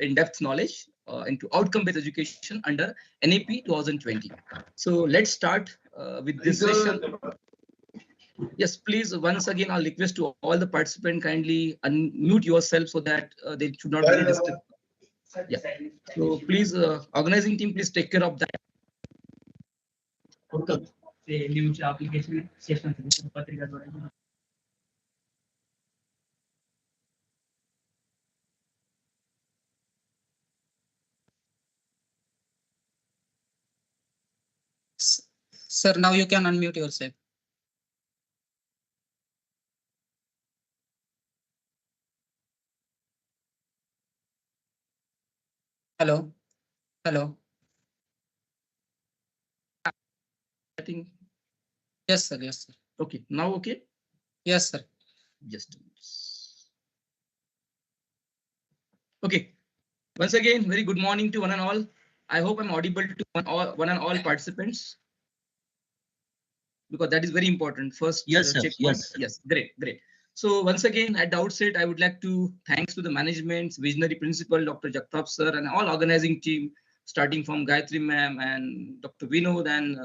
in-depth knowledge into outcome-based education under NAP 2020. So let's start with this session. Yes, please, once again, I'll request to all the participants kindly unmute yourself so that they should not be disturbed. Yeah. So please, organizing team, please take care of that. Application session. Sir, now you can unmute yourself. Hello. Hello. I think. Yes, sir. Yes, sir. Okay. Now, okay. Yes, sir. Just. Okay. Once again, very good morning to one and all. I hope I'm audible to one and all participants, because that is very important. First, yes, sir. Check yes, yes, great, great. So once again, at the outset, I would like to thanks to the management's visionary principal, Dr. Jagtap sir, and all organizing team, starting from Gayatri ma'am and Dr. Vinod and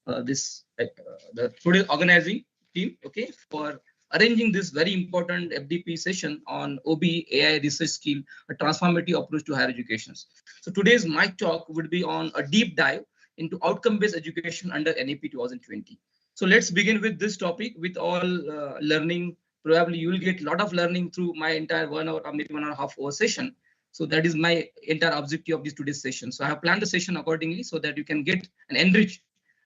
the total organizing team, okay, for arranging this very important FDP session on OBE AI research skill, a transformative approach to higher education. So today's my talk would be on a deep dive into outcome-based education under NAP 2020. So let's begin with this topic with all learning. Probably you will get a lot of learning through my entire 1 hour or maybe 1.5 hour session. So that is my entire objective of this today's session. So I have planned the session accordingly so that you can get and enrich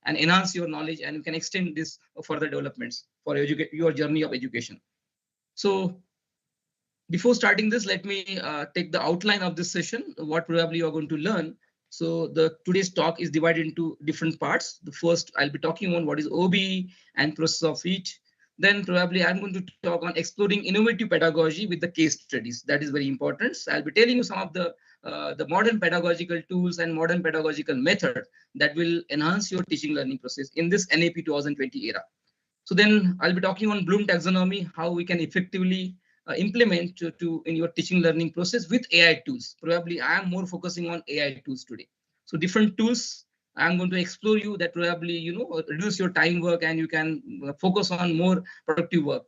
and enhance your knowledge, and you can extend this further developments for your journey of education. So before starting this, let me take the outline of this session, what probably you are going to learn. So today's talk is divided into different parts. The first, I'll be talking on what is OBE and process of it. Then probably I'm going to talk on exploring innovative pedagogy with the case studies. That is very important. So I'll be telling you some of the modern pedagogical tools and modern pedagogical method that will enhance your teaching learning process in this NAP 2020 era. So then I'll be talking on Bloom taxonomy, how we can effectively implement in your teaching learning process with AI tools. Probably I am more focusing on AI tools today. So different tools I'm going to explore you that probably reduce your time work and you can focus on more productive work.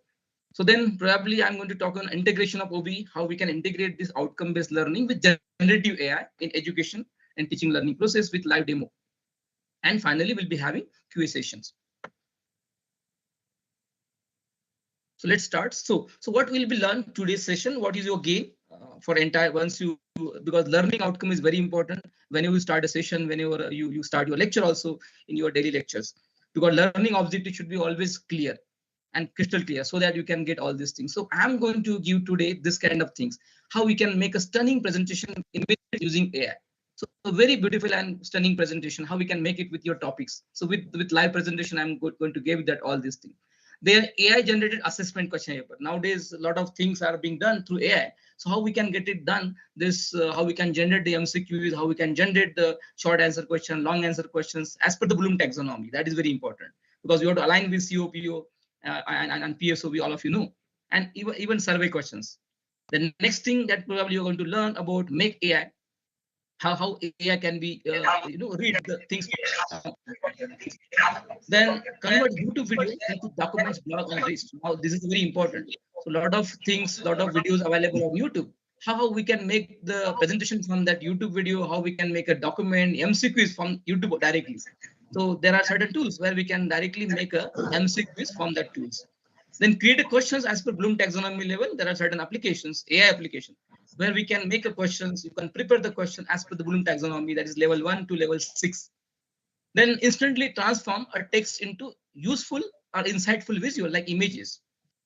So then probably I'm going to talk on integration of OBE, how we can integrate this outcome-based learning with generative AI in education and teaching learning process with live demo. And finally, we'll be having QA sessions. So let's start. So what will be learned today's session? What is your gain for entire because learning outcome is very important whenever you start a session, whenever you start your lecture also in your daily lectures, because learning objective should be always clear and crystal clear so that you can get all these things. So I'm going to give today this kind of things, how we can make a stunning presentation using AI. So a very beautiful and stunning presentation, how we can make it with your topics. So with live presentation, I'm going to give that all these things. Their AI generated assessment question paper. Nowadays, a lot of things are being done through AI. So how we can get it done? How we can generate the MCQs, how we can generate the short answer question, long answer questions as per the Bloom taxonomy. That is very important because you have to align with COPO and PSOB, all of you know, and even survey questions. The next thing that probably you're going to learn about make AI, how AI can be read the things. Then convert YouTube video into documents, blog, and list. Now this is very important. So a lot of things, lot of videos available on YouTube. How we can make the presentation from that YouTube video, how we can make a document, MCQs from YouTube directly. So there are certain tools where we can directly make a MCQs from that tools. Then create a questions as per Bloom taxonomy level. There are certain applications, AI application, where we can make a questions. You can prepare the question as per the Bloom taxonomy, that is level 1 to level 6. Then instantly transform a text into useful or insightful visual like images.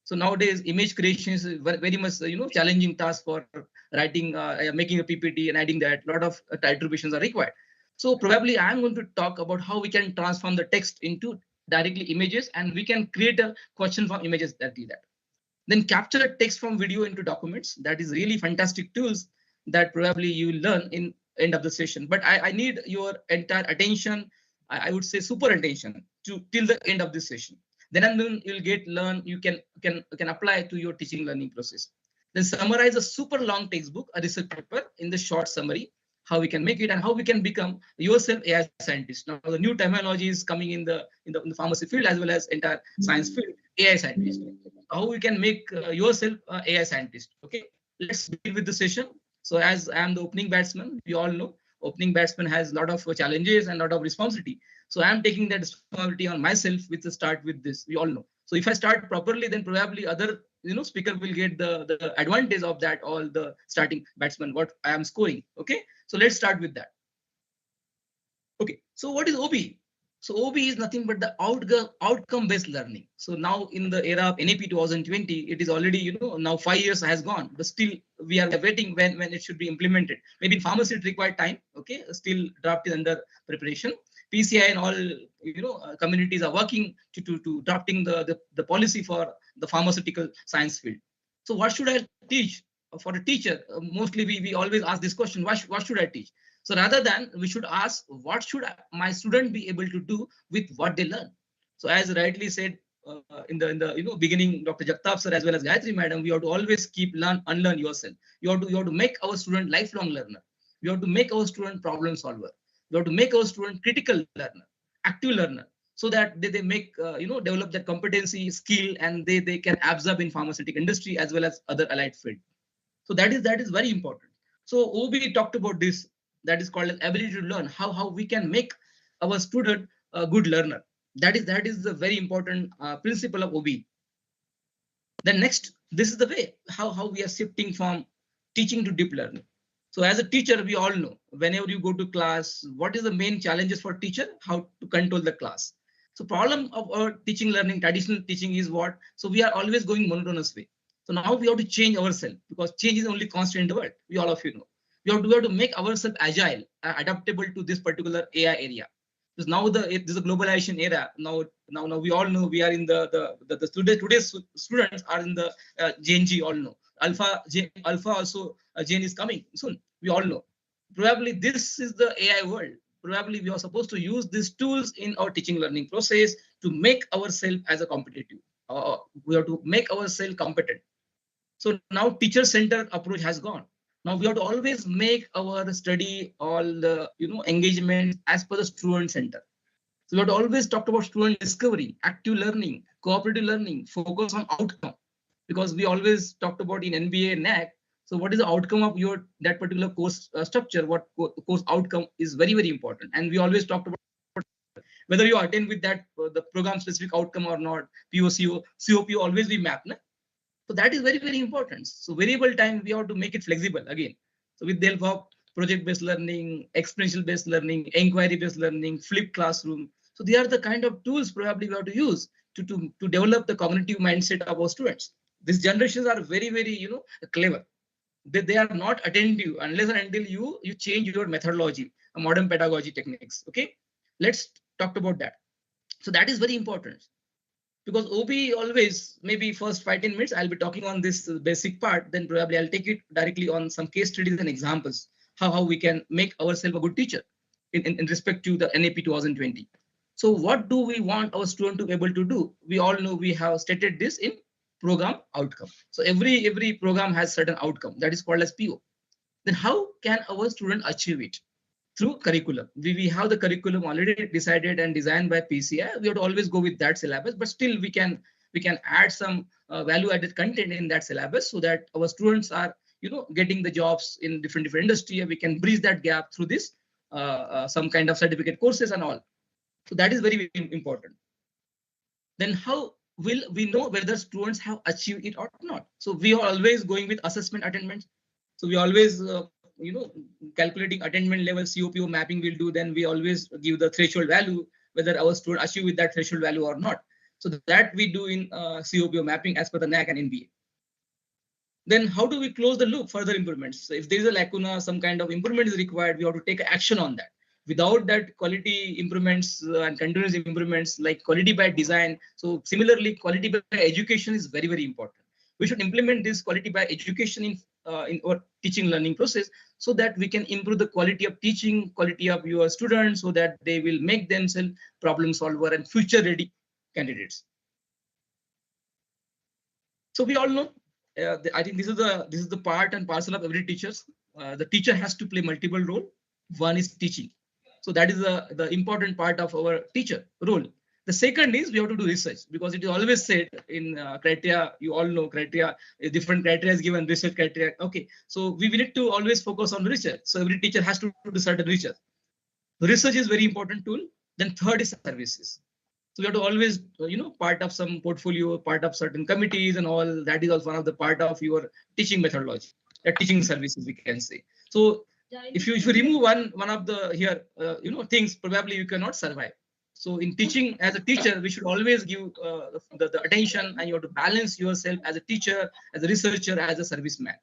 So nowadays image creation is very much challenging task for writing, making a PPT and adding that. A lot of iterations are required. So probably I'm going to talk about how we can transform the text into directly images, and we can create a question from images that do that. Then capture a text from video into documents. That is really fantastic tools that probably you will learn in end of the session. But I need your entire attention. I would say super attention till the end of this session. Then and then you'll learn. You can apply to your teaching learning process. Then summarize a super long textbook, a research paper in the short summary, how we can make it and how we can become yourself AI scientist. Now the new terminology is coming in the pharmacy field as well as entire science field, AI scientist. How we can make yourself AI scientist. Okay, let's begin with the session. So as I am the opening batsman, we all know opening batsman has a lot of challenges and a lot of responsibility. So I am taking that responsibility on myself with the start with this. We all know. So if I start properly, then probably other speaker will get the advantage of that all the starting batsman what I am scoring. Okay, so let's start with that. Okay, so what is OBE? So OBE is nothing but the outcome based learning. So now in the era of NAP 2020, it is already now 5 years has gone, but still we are waiting when it should be implemented. Maybe in pharmacy it required time. Okay, still draft is under preparation. PCI and all communities are working to drafting the policy for the pharmaceutical science field. So what should I teach for a teacher? Mostly we always ask this question: what should I teach? So rather than we should ask what should my student be able to do with what they learn. So as rightly said in the beginning, Dr. Jagtap sir as well as Gayatri madam, we have to always keep unlearn yourself. You have to make our student lifelong learner. You have to make our student problem solver. You have to make our student critical learner, active learner, so that they make develop that competency, skill, and they can absorb in pharmaceutical industry as well as other allied field. So that is very important. So OB talked about this, that is called as ability to learn, how we can make our student a good learner. That is the very important principle of OB. Then next, this is the way how we are shifting from teaching to deep learning. So as a teacher, we all know whenever you go to class, what is the main challenges for teacher? How to control the class. So problem of our teaching learning, traditional teaching is what? So we are always going monotonous way. So now we have to change ourselves because change is only constant in the world. We all of you know. We have to make ourselves agile, adaptable to this particular AI area. Because now this is a globalization era. Now we all know we are in today's students are in the Gen Z. All know Alpha also Gen is coming soon. We all know. Probably this is the AI world. Probably we are supposed to use these tools in our teaching learning process to make ourselves as a competitive. We have to make ourselves competent. So now teacher centered approach has gone. Now we have to always make our study all the engagement as per the student center. So we have to always talk about student discovery, active learning, cooperative learning, focus on outcome, because we always talked about in NBA NAC. So what is the outcome of your that particular course structure? What course outcome is very important, and we always talked about whether you attend with that the program specific outcome or not. POCO, COPO always be mapped. Na? So that is very important. So variable time, we have to make it flexible again. So with the help of project-based learning, experiential-based learning, inquiry-based learning, flipped classroom. So they are the kind of tools probably we have to use to develop the cognitive mindset of our students. These generations are very clever. They are not attentive unless and until you change your methodology, modern pedagogy techniques. Okay, let's talk about that. So that is very important. Because OB always, maybe first 5-10 minutes, I'll be talking on this basic part. Then probably I'll take it directly on some case studies and examples, how we can make ourselves a good teacher in respect to the NAP 2020. So what do we want our student to be able to do? We all know we have stated this in program outcome. So every program has certain outcome that is called as PO. Then how can our student achieve it? Through curriculum. We have the curriculum already decided and designed by PCI. We have to always go with that syllabus, but still we can add some value-added content in that syllabus so that our students are getting the jobs in different industry. We can bridge that gap through this some kind of certificate courses and all. So that is very important. Then how will we know whether students have achieved it or not? So we are always going with assessment attainment. So we always calculating attainment level, COPO mapping we'll do. Then we always give the threshold value whether our student achieve with that threshold value or not. So that we do in COPO mapping as per the NAC and NBA. Then how do we close the loop? Further improvements. So if there is a lacuna, some kind of improvement is required, we have to take action on that. Without that, quality improvements and continuous improvements like quality by design. So similarly, quality by education is very important. We should implement this quality by education in our teaching learning process so that we can improve the quality of teaching, quality of your students, so that they will make themselves problem solver and future ready candidates. So we all know I think this is the part and parcel of every teacher's. The teacher has to play multiple role. One is teaching. So that is the important part of our teacher role. The second is we have to do research, because it is always said in criteria, you all know criteria, different criteria is given, research criteria. Okay, so we need to always focus on research. So every teacher has to do certain research. Research is very important tool. Then third is services. So we have to always, part of some portfolio, part of certain committees and all. That is also one of the part of your teaching methodology, teaching services, we can say. So if you remove one of the here, things, probably you cannot survive. So in teaching as a teacher, we should always give the attention, and you have to balance yourself as a teacher, as a researcher, as a serviceman.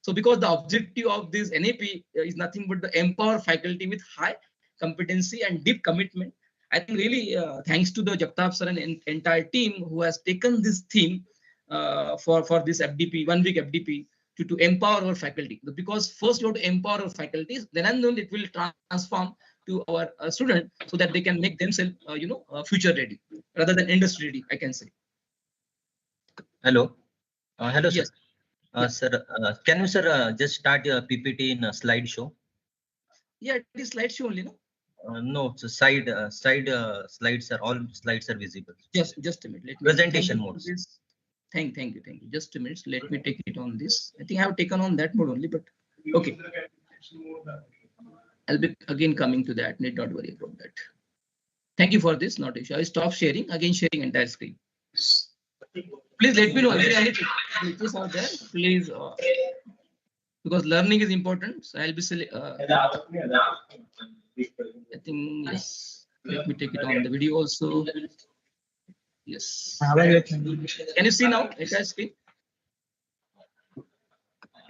So because the objective of this NAP is nothing but to empower faculty with high competency and deep commitment. I think really thanks to the Jagtap sir and entire team who has taken this theme for this FDP, 1 week FDP, to empower our faculty. Because first you have to empower our faculties, then and then it will transform to our student, so that they can make themselves, future ready rather than industry ready, I can say. Hello. Hello, sir. Yes. Sir, can you, sir, just start your PPT in a slideshow? Yeah, it is slideshow only, no? No, so slides are all slides are visible. Just a minute. Let me Presentation mode. Thank you. Just a minute. Let me take it on this. I think I have taken on that mode only, but okay. I'll be again coming to that. Need not worry about that. Thank you for this. Not issue. I stop sharing. Again, sharing entire screen. Please let me know if there are any glitches out there. Please, because learning is important. So I'll be I think yes. Let me take it on the video also. Yes. Can you see now? Entire screen.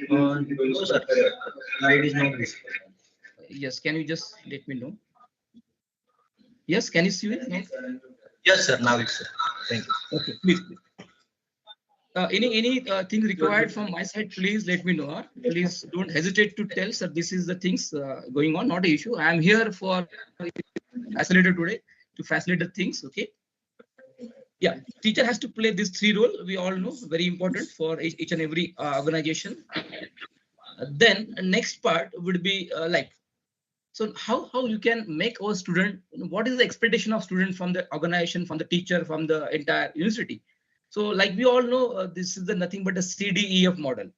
No, sir. Slide is not visible. Yes. Can you just let me know? Yes. Can you see it now? Yes, sir. Now it's. Thank you. Okay. Please. Any thing required from my side, please let me know. Huh? Please don't hesitate to tell, sir, this is the things going on, not an issue. I am here for facilitator today to facilitate things. Okay. Yeah, teacher has to play this 3 role. We all know, very important for each and every organization. Then next part would be like, so how you can make our student, what is the expectation of student from the organization, from the teacher, from the entire university? So like we all know, this is the nothing but a CDEF model.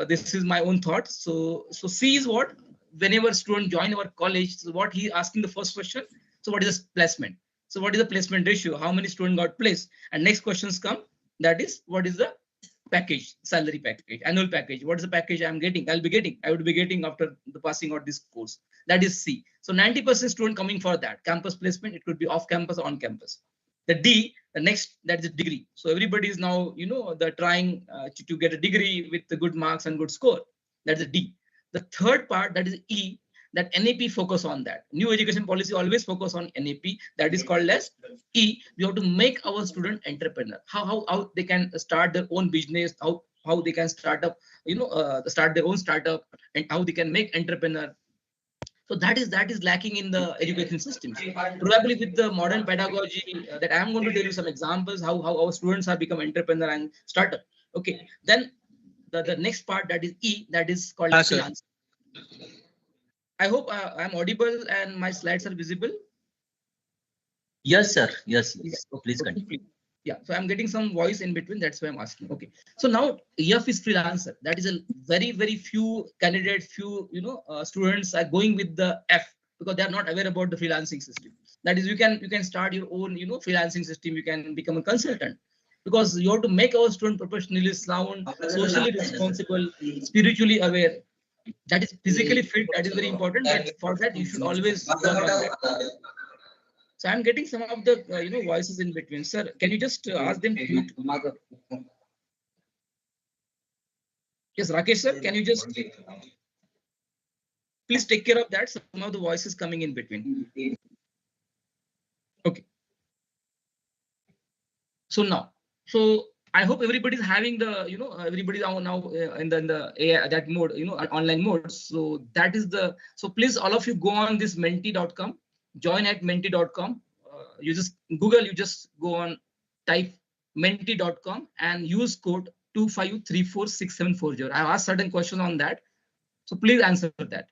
This is my own thought. So C is what? Whenever student join our college, so what he asking the first question. So what is the placement? So what is the placement ratio? How many students got placed? And next questions come. That is what is the package, salary package, annual package. What is the package I'm getting? I would be getting after the passing out this course. That is C. So 90% student coming for that campus placement. It could be off campus or on campus. The D, the next, that is a degree. So everybody is now, they're trying to get a degree with the good marks and good score. That's a D. The third part, that is E, that NAP focus on that. New education policy always focus on NAP. That is called as E. We have to make our student entrepreneur. How they can start their own business, how they can start up, start their own startup, and how they can make entrepreneur. So that is lacking in the education systems. Probably with the modern pedagogy that I am going to tell you some examples how our students have become entrepreneur and startup. Okay, then the next part, that is E, that is called freelance. I hope I'm audible and my slides are visible. Yes, sir. Yes. Yeah. Please continue. Yeah, so I'm getting some voice in between. That's why I'm asking. Okay, so now EF is freelancer. That is a very few candidates, few students are going with the F because they are not aware about the freelancing system. That is, you can start your own freelancing system. You can become a consultant because you have to make our student professionally sound, socially responsible, spiritually aware. That is physically fit. That is very important. But for that, you should always work on that. So I'm getting some of the voices in between. Sir, can you just ask them to mute? Yes, Rakesh sir, can you just please take care of that? Some of the voices coming in between. Okay. So now, I hope everybody is having the everybody now in the AI, that mode, online mode. So that is the, so please all of you go on this menti.com. Join at menti.com. You just Google, you just go on, type menti.com and use code 25346740. I have asked certain questions on that. So please answer that.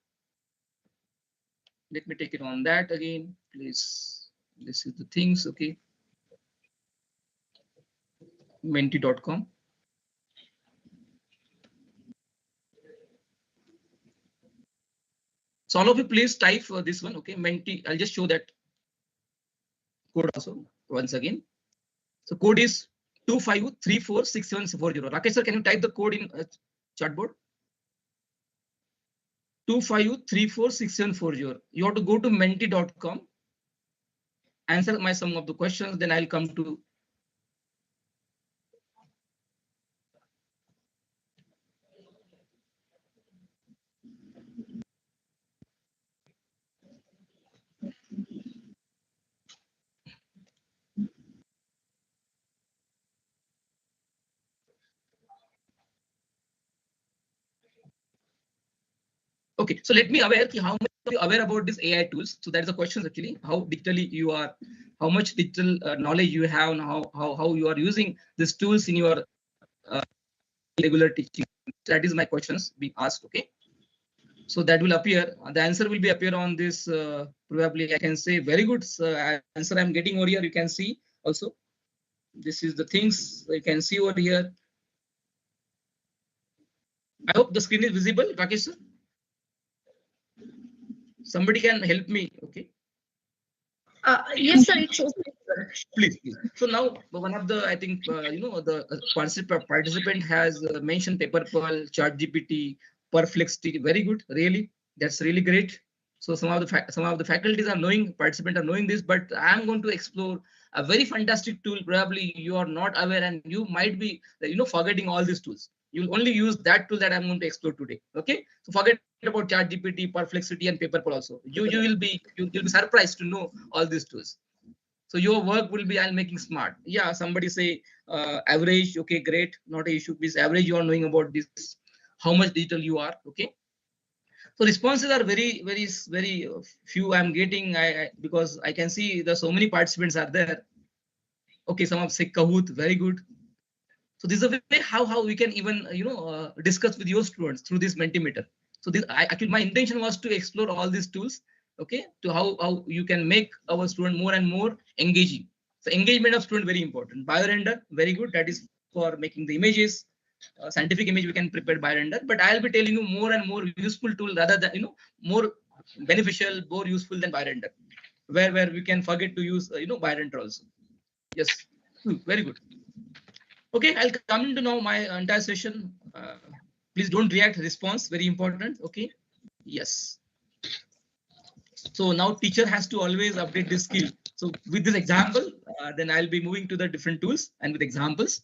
Let me take it on that again, please. This is the things, okay. Menti.com. So all of you please type this one, okay. Menti, I'll just show that code also once again. So code is 25346740. Rakesh sir, can you type the code in chat board? 25346740. You have to go to menti.com, answer my some of the questions, then I'll come to. Okay, so let me aware how much are you aware about these AI tools. So that's the question actually, how digitally you are, how much digital knowledge you have, and how you are using these tools in your regular teaching. That is my questions being asked. Okay, so that will appear. The answer will be appear on this. Probably I can say very good answer I'm getting over here. You can see also. This is the things you can see over here. I hope the screen is visible, Rakesh sir. Somebody can help me, okay? Yes, sir, it's okay. Please, please. So now one of the, I think, the participant has mentioned Paper Pearl, ChatGPT, Perplexity. Very good, really. That's really great. So some of the faculties are knowing, participants are knowing this, but I'm going to explore a very fantastic tool. Probably you are not aware, and you might be, forgetting all these tools. You'll only use that tool that I'm going to explore today. Okay, so forget about ChatGPT, Perplexity, and Paper Pearl also. You'll be surprised to know all these tools. So your work will be I'm making smart. Yeah, somebody say average. Okay, great, not an issue. This average you are knowing about this, how much digital you are. Okay. So responses are very few I'm getting. Because I can see there's so many participants are there. Okay, some of say Kahoot, very good. So this is a way how we can even discuss with your students through this Mentimeter. So this actually my intention was to explore all these tools. Okay, to how you can make our student more and more engaging. So engagement of student very important. BioRender, very good. That is for making the images. Scientific image we can prepare BioRender, but I'll be telling you more and more useful tool rather than more beneficial, more useful than BioRender, where we can forget to use BioRender also. Yes, very good. Okay, I'll come into now my entire session. Please don't react. Response very important. Okay. Yes. So now teacher has to always update this skill. So with this example, then I'll be moving to the different tools and with examples.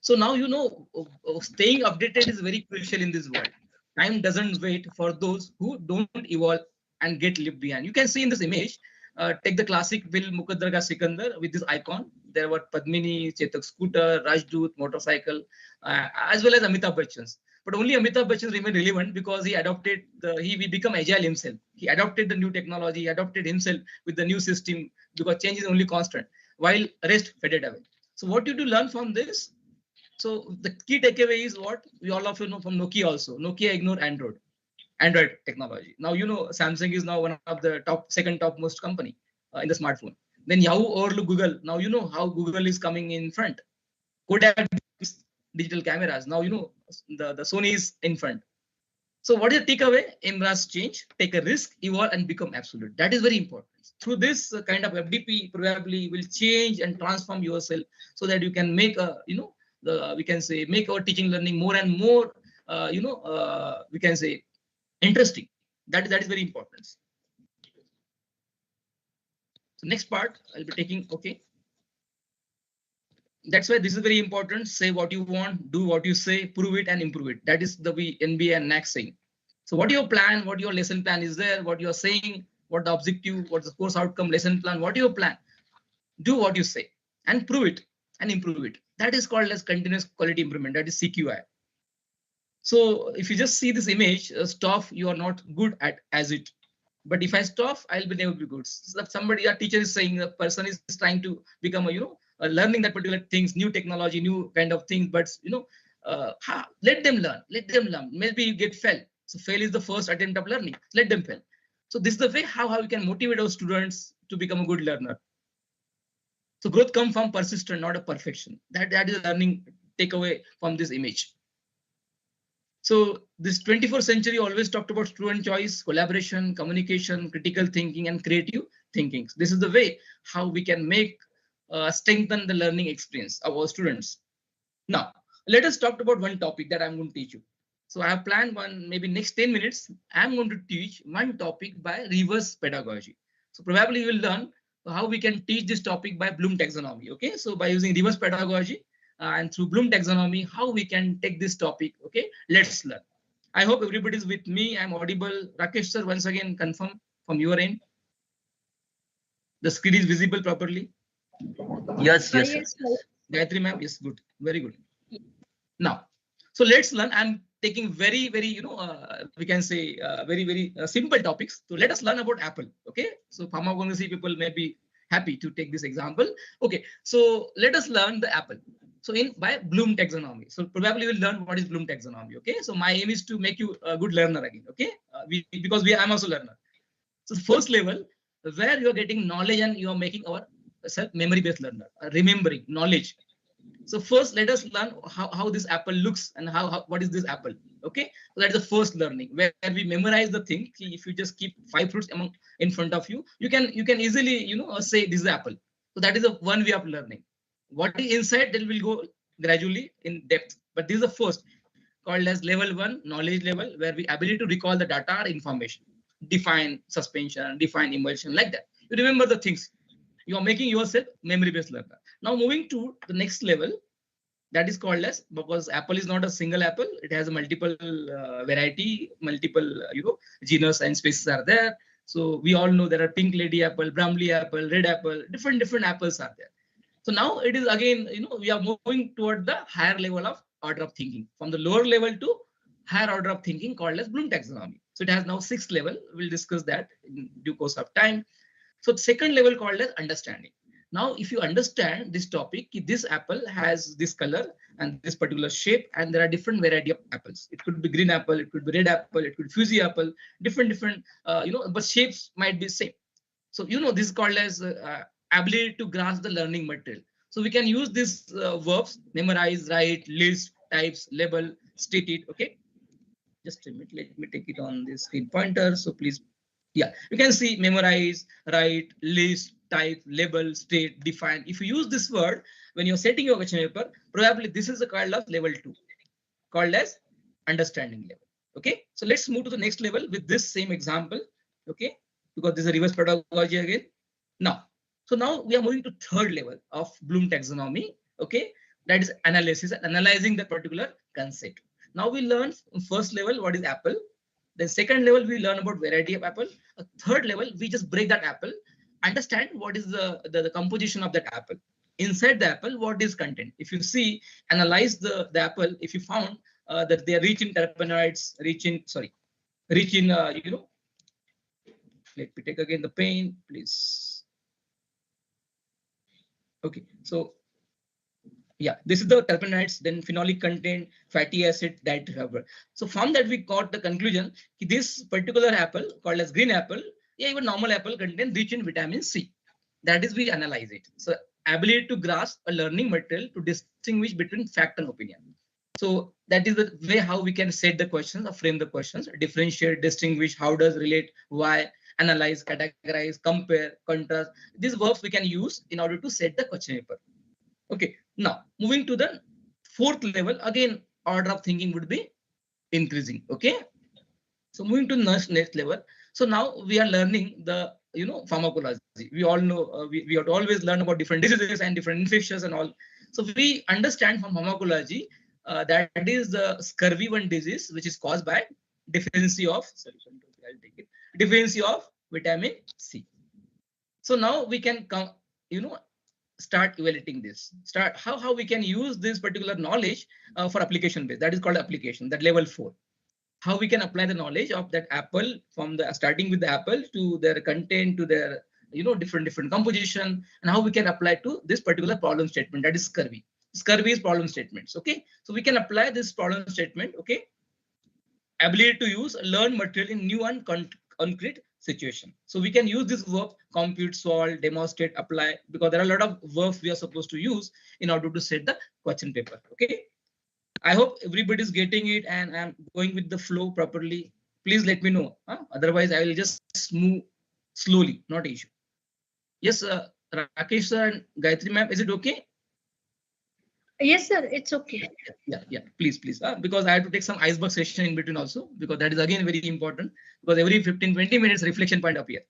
So now staying updated is very crucial in this world. Time doesn't wait for those who don't evolve and get left behind. You can see in this image. Take the classic Will Mukadder Sikandar with this icon. There were Padmini, Chetak scooter, Rajdut, motorcycle, as well as Amitabh Bachchan's. But only Amitabh Bachchan remained relevant because he adopted he become agile himself. He adopted the new technology, he adopted himself with the new system because change is only constant, while rest faded away. So what you do learn from this? So the key takeaway is what we all of you know from Nokia also. Nokia ignored Android technology. Now Samsung is now one of the second topmost company in the smartphone. Then Yahoo overlooked Google. Now you know how Google is coming in front. Kodak digital cameras. Now the Sony is in front. So what is the takeaway? Embrace change, take a risk, evolve, and become absolute. That is very important. Through this kind of FDP, probably will change and transform yourself so that you can make we can say make our teaching learning more and more we can say interesting. That is very important. So next part I'll be taking. Okay. That's why this is very important. Say what you want, do what you say, prove it and improve it. That is the NBA and NAC saying. So what your plan, what your lesson plan is there, what you're saying, what the objective, what the course outcome, lesson plan, what your plan. Do what you say and prove it and improve it. That is called as continuous quality improvement. That is CQI. So if you just see this image, stuff you are not good at as it. But if I stop, I'll be never be good. So somebody, a teacher is saying a person is trying to become learning that particular things, new technology, new kind of things. But let them learn. Let them learn. Maybe you get fail. So fail is the first attempt of learning. Let them fail. So this is the way how we can motivate our students to become a good learner. So growth comes from persistence, not a perfection. That is a learning takeaway from this image. So this 21st century always talked about student choice, collaboration, communication, critical thinking, and creative thinking. This is the way how we can make strengthen the learning experience of our students. Now, let us talk about one topic that I'm going to teach you. So I have planned one, maybe next 10 minutes, I'm going to teach one topic by reverse pedagogy. So probably you will learn how we can teach this topic by Bloom taxonomy. Okay, so by using reverse pedagogy and through Bloom taxonomy, how we can take this topic. Okay, let's learn. I hope everybody is with me. I'm audible. Rakesh sir, once again, confirm from your end. The screen is visible properly. Yes, yes, Yes, sir. Gayatri ma'am, yes, good, very good. Now, so let's learn. I'm taking very, we can say very simple topics. So let us learn about Apple. Okay, so pharmacology people may be happy to take this example. Okay, so let us learn the Apple. So by Bloom taxonomy. So probably we'll learn what is Bloom taxonomy. Okay, so my aim is to make you a good learner again. Okay, because I'm also learner. So the first level where you are getting knowledge and you are making our self memory based learner, remembering knowledge. So first, let us learn how this apple looks and what is this apple. Okay, so that's the first learning where we memorize the thing. If you just keep 5 fruits in front of you, you can easily say this is apple. So that is the one way of learning. What is inside, that will go gradually in depth. But this is the first, called as level 1, knowledge level, where we ability to recall the data or information, define suspension, define emulsion, like that. You remember the things. You are making yourself memory-based learner. Now moving to the next level, that is called as, because apple is not a single apple, it has a multiple variety, multiple genus and species are there. So we all know there are pink lady apple, Brahmley apple, red apple, different apples are there. So now it is again, we are moving toward the higher level of order of thinking, from the lower level to higher order of thinking, called as Bloom taxonomy. So it has now 6th level. We'll discuss that in due course of time. So the second level called as understanding. Now, if you understand this topic, this apple has this color and this particular shape, and there are different variety of apples. It could be green apple, it could be red apple, it could be fuzzy apple, different, but shapes might be same. So, this is called as ability to grasp the learning material. So we can use these verbs: memorize, write, list, types, label, state it. Okay. Just a minute. Let me take it on the screen pointer. So please. Yeah, you can see memorize, write, list, type, label, state, define. If you use this word when you're setting your question paper, probably this is the called of level 2, called as understanding level. Okay, so let's move to the next level with this same example. Okay, because this is a reverse pedagogy again. Now, so now we are moving to third level of Bloom taxonomy. Okay, that is analysis, analyzing the particular concept. Now we learn first level what is apple. Then second level, we learn about variety of apple. A third level, we just break that apple, understand what is the composition of that apple. Inside the apple, what is content? If you see, analyze the apple, if you found that they are rich in terpenoids, rich in, let me take again the pen, please. Okay, so yeah, this is the terpenoids, then phenolic content, fatty acid, dietary fiber. So from that we got the conclusion, this particular apple called as green apple, yeah, even normal apple contain rich in vitamin C. That is, we analyze it. So ability to grasp a learning material to distinguish between fact and opinion. So that is the way how we can set the questions or frame the questions, differentiate, distinguish, how does, relate, why, analyze, categorize, compare, contrast. These verbs we can use in order to set the question paper. Okay, now moving to the fourth level, again, order of thinking would be increasing. Okay, so moving to next level. So now we are learning the pharmacology. We all know we have to always learn about different diseases and different infections and all. So we understand from pharmacology that is the scurvy one disease which is caused by deficiency of deficiency of vitamin C. So now we can come start evaluating this, how we can use this particular knowledge for application base. That is called application, that level 4. How we can apply the knowledge of that apple from the starting with the apple to their content, to their different composition, and how we can apply to this particular problem statement, that is scurvy. Scurvy is problem statements. Okay, so we can apply this problem statement. Okay, ability to use learn material in new and concrete situation. So we can use this verb compute, solve, demonstrate, apply, because there are a lot of verbs we are supposed to use in order to set the question paper. Okay, I hope everybody is getting it and I'm going with the flow properly. Please let me know. Otherwise, I will just move slowly, not issue. Yes, Rakesh sir and Gayatri ma'am, is it okay? Yes, sir. It's okay. Yeah, please, because I have to take some iceberg session in between also, because that is again very important, because every 15-20 minutes reflection point appear.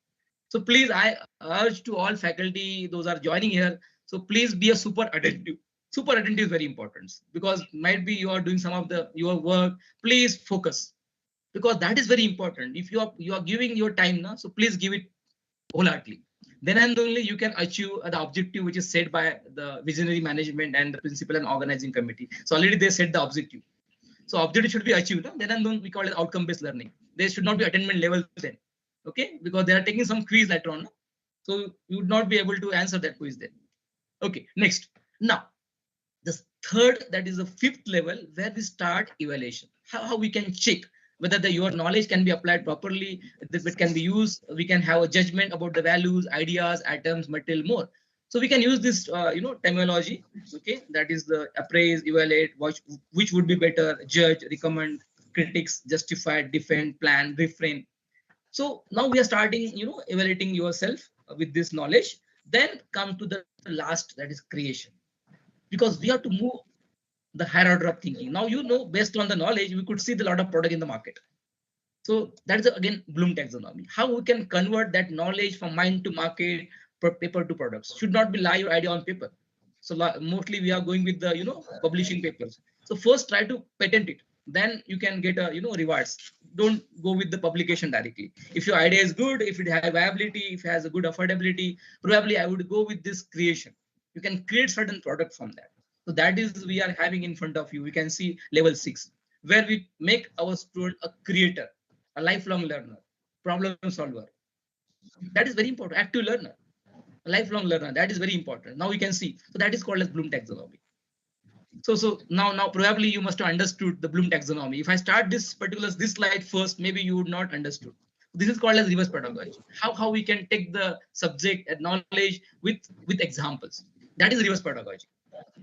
So please, I urge to all faculty, those are joining here, so please be a super attentive. Super attentive is very important, because might be you are doing some of your work. Please focus, because that is very important. If you are giving your time now, so please give it wholeheartedly. Then and only you can achieve the objective which is set by the visionary management and the principal and organizing committee. So already they set the objective. So objective should be achieved. Then and then we call it outcome-based learning. There should not be attainment level then. Okay, because they are taking some quiz later on. So you would not be able to answer that quiz then. Okay, next. Now, the third, that is the fifth level, where we start evaluation. How we can check whether your knowledge can be applied properly, if it can be used. We can have a judgment about the values, ideas, items, material, more. So we can use this, terminology. Okay, that is the appraise, evaluate, watch, which would be better, judge, recommend, critics, justify, defend, plan, refrain. So now we are starting, evaluating yourself with this knowledge. Then come to the last, that is creation, because we have to move the higher order of thinking. Now, based on the knowledge, we could see the lot of product in the market. So that is again Bloom taxonomy. How we can convert that knowledge from mind to market, paper to products. Should not be lie your idea on paper. So mostly we are going with the publishing papers. So first try to patent it. Then you can get a rewards. Don't go with the publication directly. If your idea is good, if it has viability, if it has a good affordability, probably I would go with this creation. You can create certain product from that. So that is we are having in front of you. We can see level 6, where we make our student a creator, a lifelong learner, problem solver. That is very important. Active learner, a lifelong learner. That is very important. Now we can see. So that is called as Bloom taxonomy. So now probably you must have understood the Bloom taxonomy. If I start this slide first, maybe you would not understood. This is called as reverse pedagogy. How we can take the subject and knowledge with examples. That is reverse pedagogy.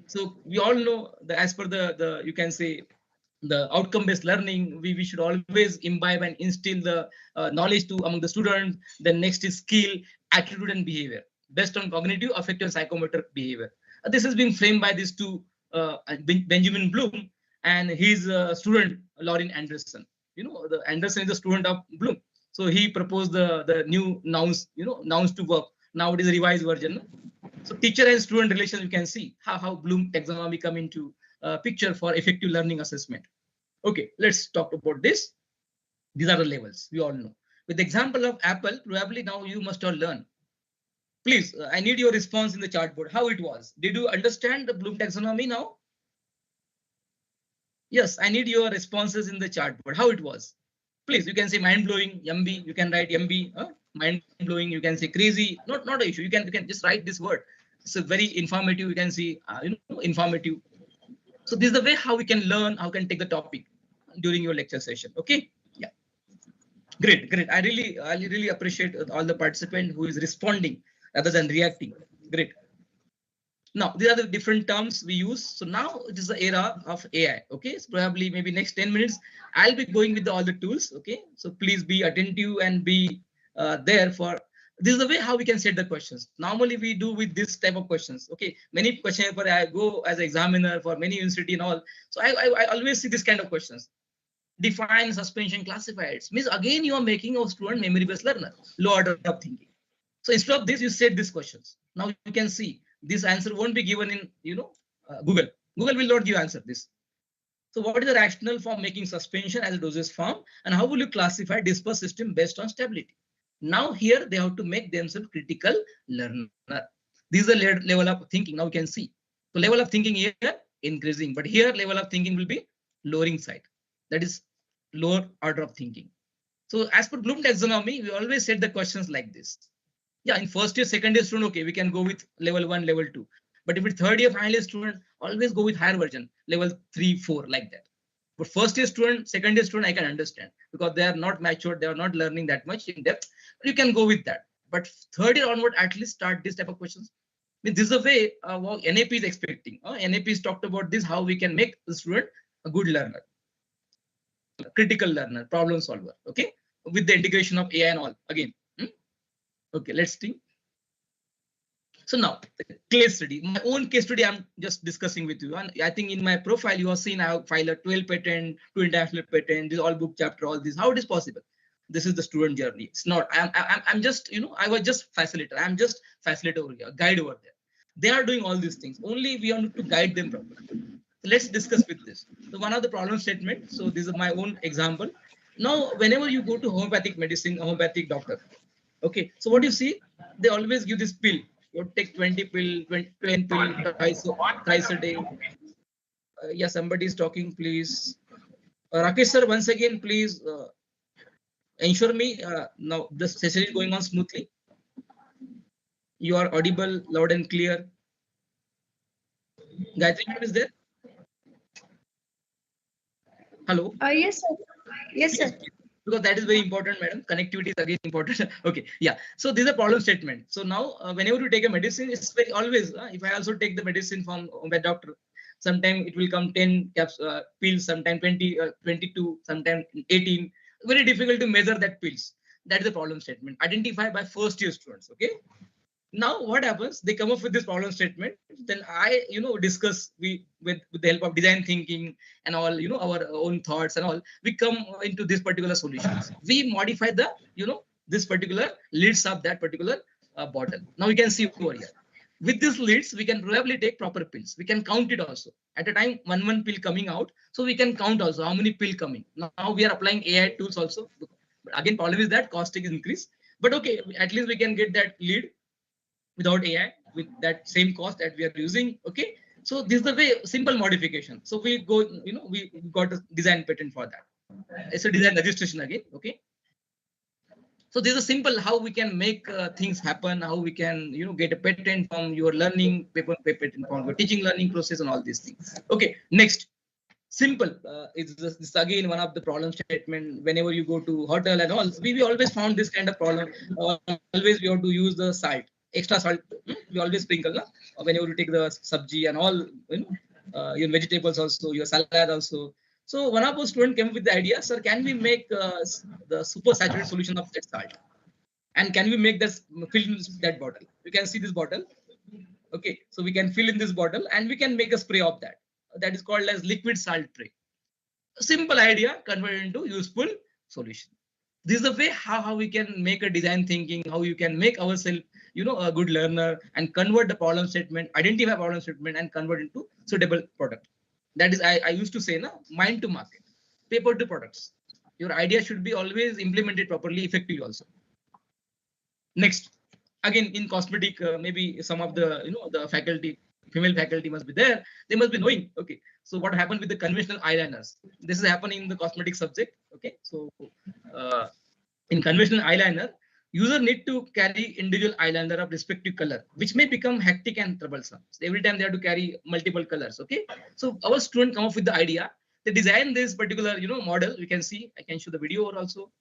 So we all know that as per the you can say the outcome-based learning, we should always imbibe and instill the knowledge among the students. Then next is skill, attitude, and behavior based on cognitive, affective, and psychomotor behavior. This is being framed by these two, Benjamin Bloom and his student Lauren Anderson. The Anderson is a student of Bloom, so he proposed the new nouns, nouns to verb. Now it is a revised version. So teacher and student relations, you can see how Bloom taxonomy come into picture for effective learning assessment. Okay, let's talk about this. These are the levels we all know. With the example of Apple, probably now you must have learned. Please, I need your response in the chat board. How it was? Did you understand the Bloom taxonomy now? Yes, I need your responses in the chat board. How it was? Please, you can say mind blowing, yummy. You can write yummy. Mind blowing. You can say crazy. Not an issue. You can just write this word. It's a very informative. You can see informative. So this is the way how we can learn, how we can take the topic during your lecture session. Okay. Yeah. Great. I really appreciate all the participants who is responding rather than reacting. Great. Now, these are the different terms we use. So now it is the era of AI. Okay, so probably maybe next 10 minutes, I'll be going with all the tools. Okay, so please be attentive and be there for. This is the way how we can set the questions. Normally we do with this type of questions. Okay, many questions where I go as an examiner for many university and all. So I always see this kind of questions. Define, suspension, classifiers. Means again you are making a student memory-based learner, low order of thinking. So instead of this, you set these questions. Now you can see this answer won't be given in Google. Google will not give answer this. So what is the rationale for making suspension as a dosage form, and how will you classify disperse system based on stability? Now here they have to make themselves critical learner. This is the level of thinking. Now you can see. So level of thinking here increasing, but here level of thinking will be lowering side. That is lower order of thinking. So as per Bloom taxonomy, we always set the questions like this. Yeah, in first year, second year student, okay, we can go with level 1, level 2. But if it's third year, final year student, always go with higher version, level 3, 4, like that. But first year student, second year student, I can understand because they are not matured, they are not learning that much in depth. You can go with that. But third year onward, at least start this type of questions. This is the way what NAP is expecting. NAP is talked about this, how we can make the student a good learner, critical learner, problem solver. Okay, with the integration of AI and all again. Okay, let's see. So now the case study, my own case study, I'm just discussing with you. And I think in my profile, you have seen I have filed a 12 patent, 2 international patent, this all book chapter, all this. How it is possible? This is the student journey. It's not, I'm just, I was just facilitator. I'm just facilitator over here, guide over there. They are doing all these things. Only we want to guide them properly. So let's discuss with this. So one of the problem statement. So this is my own example. Now, whenever you go to homeopathic medicine, homeopathic doctor, okay. So what you see, they always give this pill. You take 20 pill, 20 pill thrice a day. Yeah, somebody is talking, please. Rakesh sir, once again, please ensure me now the session is going on smoothly. You are audible, loud and clear. Gayatri madam is there? Hello. Yes, sir. Yes, sir. Because that is very important, madam. Connectivity is again important. Okay, yeah. So this is a problem statement. So now, whenever you take a medicine, it's very always. If I also take the medicine from my doctor, sometime it will come 10 caps pills, sometime 20, 22, sometime 18. Very difficult to measure that pills. That is the problem statement. Identified by first year students. Okay. Now what happens? They come up with this problem statement. Then I, discuss with the help of design thinking and all, our own thoughts and all. We come into this particular solutions. We modify the, this particular leads of that particular bottle. Now we can see over here. With these leads, we can probably take proper pills. We can count it also. At a time, one pill coming out, so we can count also how many pill coming. Now we are applying AI tools also. But again, problem is that costing is increased. But okay, at least we can get that lead without AI with that same cost that we are using. Okay, so this is the way, simple modification. So we go, we got a design patent for that. It's a design registration again. Okay, so this is a simple how we can make things happen, how we can get a patent from your learning paper, patent from your teaching learning process and all these things. Okay, next. Simple is this again one of the problem statement. Whenever you go to hotel and all, we always found this kind of problem. Always we have to use the salt, extra salt. We always sprinkle whenever you take the sabji and all, your vegetables also, your salad also. So one of our students came with the idea, sir, can we make the super saturated solution of that salt? And can we make this fill in that bottle? You can see this bottle. Okay, so we can fill in this bottle and we can make a spray of that. That is called as liquid salt spray. A simple idea converted into useful solution. This is the way how we can make a design thinking, how you can make ourselves, a good learner and convert the problem statement, identify problem statement and convert into suitable product. That is, I used to say, mind to market, paper to products. Your idea should be always implemented properly, effectively also. Next, again, in cosmetic, maybe some of the, the faculty, female faculty must be there. They must be knowing. Okay, so what happened with the conventional eyeliners? This is happening in the cosmetic subject. Okay, so in conventional eyeliner, user need to carry individual eyeliner of respective color, which may become hectic and troublesome. So every time they have to carry multiple colors. Okay, so our student come up with the idea. They design this particular, model. We can see. I can show the video also.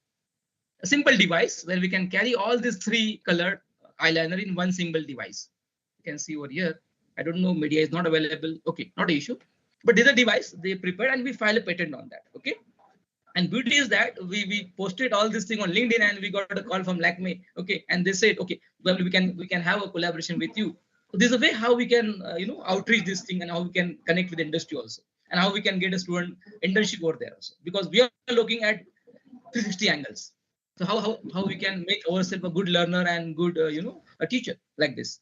A simple device where we can carry all these 3 colored eyeliner in one single device. You can see over here. I don't know, media is not available. Okay, not an issue. But this is a device they prepared and we file a patent on that. Okay. And beauty is that we posted all this thing on LinkedIn and we got a call from Lakme. Okay, and they said, okay, well, we can have a collaboration with you. So this is a way how we can outreach this thing and how we can connect with the industry also, and how we can get a student internship over there also, because we are looking at 360 angles. So how we can make ourselves a good learner and good a teacher like this.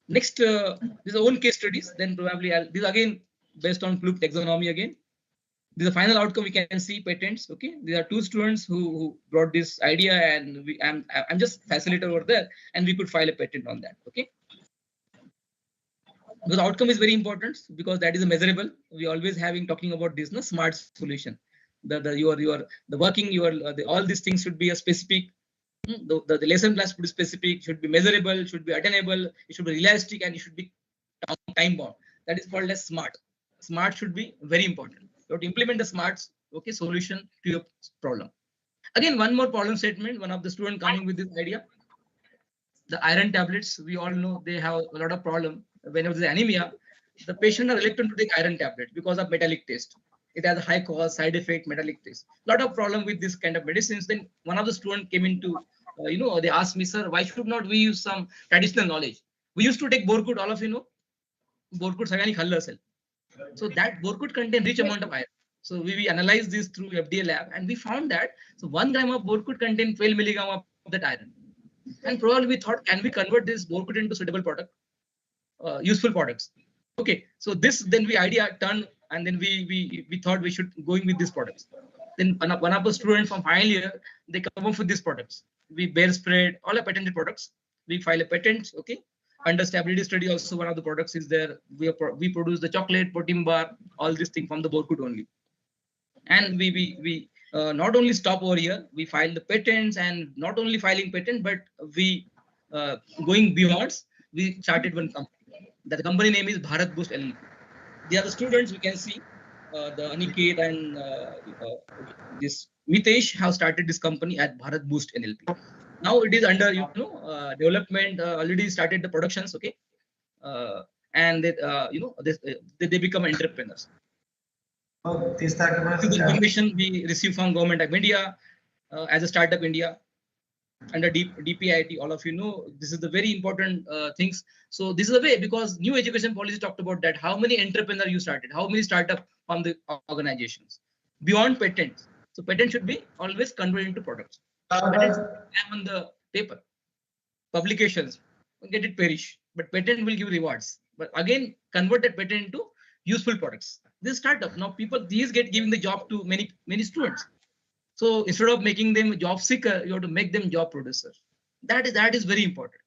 Next, these are own case studies. Then probably these again based on Fluke taxonomy again. This is the final outcome. We can see patents. Okay, these are 2 students who brought this idea, and I'm just facilitator over there, and we could file a patent on that. Okay, because outcome is very important because that is a measurable. We always talking about this smart solution. The working all these things should be a specific, The lesson plan should be specific, should be measurable, should be attainable, it should be realistic, and it should be time bound. That is called as smart. Smart should be very important. You have to implement the smarts, okay, solution to your problem. Again, one more problem statement. One of the student coming with this idea. The iron tablets, we all know they have a lot of problem. Whenever there's anemia, the patient are reluctant to take iron tablet because of metallic taste. It has a high cost, side effect, metallic taste. Lot of problem with this kind of medicines. Then one of the student came into, they asked me, sir, why should not we use some traditional knowledge? We used to take Borkut, all of you know. Borkut सगळ्यांनी खाल्लं असेल. So that Borkut contain rich amount of iron. So we analyzed this through FDA lab and we found that so 1 gram of Borkut contain 12 milligram of that iron. And probably we thought, can we convert this Borkut into suitable product, useful products? Okay, so this then we idea turned and then we thought we should going with these products. Then one of the students from final year, they come up with these products. We bear spread, all are patented products. We file a patent, okay. Under stability study also one of the products is there. We produce the chocolate, protein bar, all this thing from the Borkut only. And we not only stop over here, we file the patents and not only filing patent, but we going beyond, we started one company. The company name is Bharat Boost LLP. They are the students, we can see the Aniket and this Mitesh have started this company at Bharat Boost NLP. Now it is under development, already started the productions, okay, and they become entrepreneurs. This is the information we receive from government of India as a startup India under DPIIT. All of you know this is the very important things. So this is the way, because new education policy talked about that. How many entrepreneurs you started? How many startup from the organizations beyond patents? So patent should be always converted into products. Patents on the paper, publications get it perish, but patent will give rewards. But again, convert that patent into useful products. This startup now these get giving the job to many students. So instead of making them job seeker, you have to make them job producer. That is very important.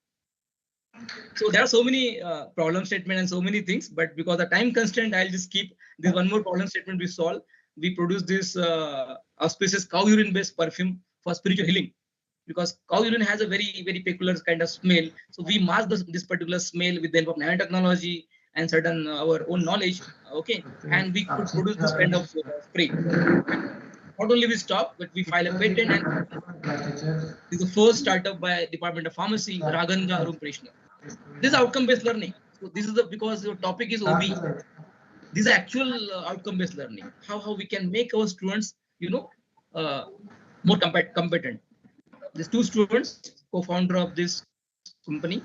So there are so many problem statement and so many things, but because of time constraint, I'll just keep this one more problem statement we solve. We produce this auspicious cow urine based perfume for spiritual healing, because cow urine has a very peculiar kind of smell. So we mask this particular smell with the help of nanotechnology and certain our own knowledge, okay, and we could produce this kind of spray. Not only we stop, but we file a patent, and this is the first startup by Department of Pharmacy, Raganga Arum Prishna. This is outcome-based learning. So this is because your topic is OBE. This is actual outcome-based learning. How we can make our students, more competent. These two students, co-founder of this company,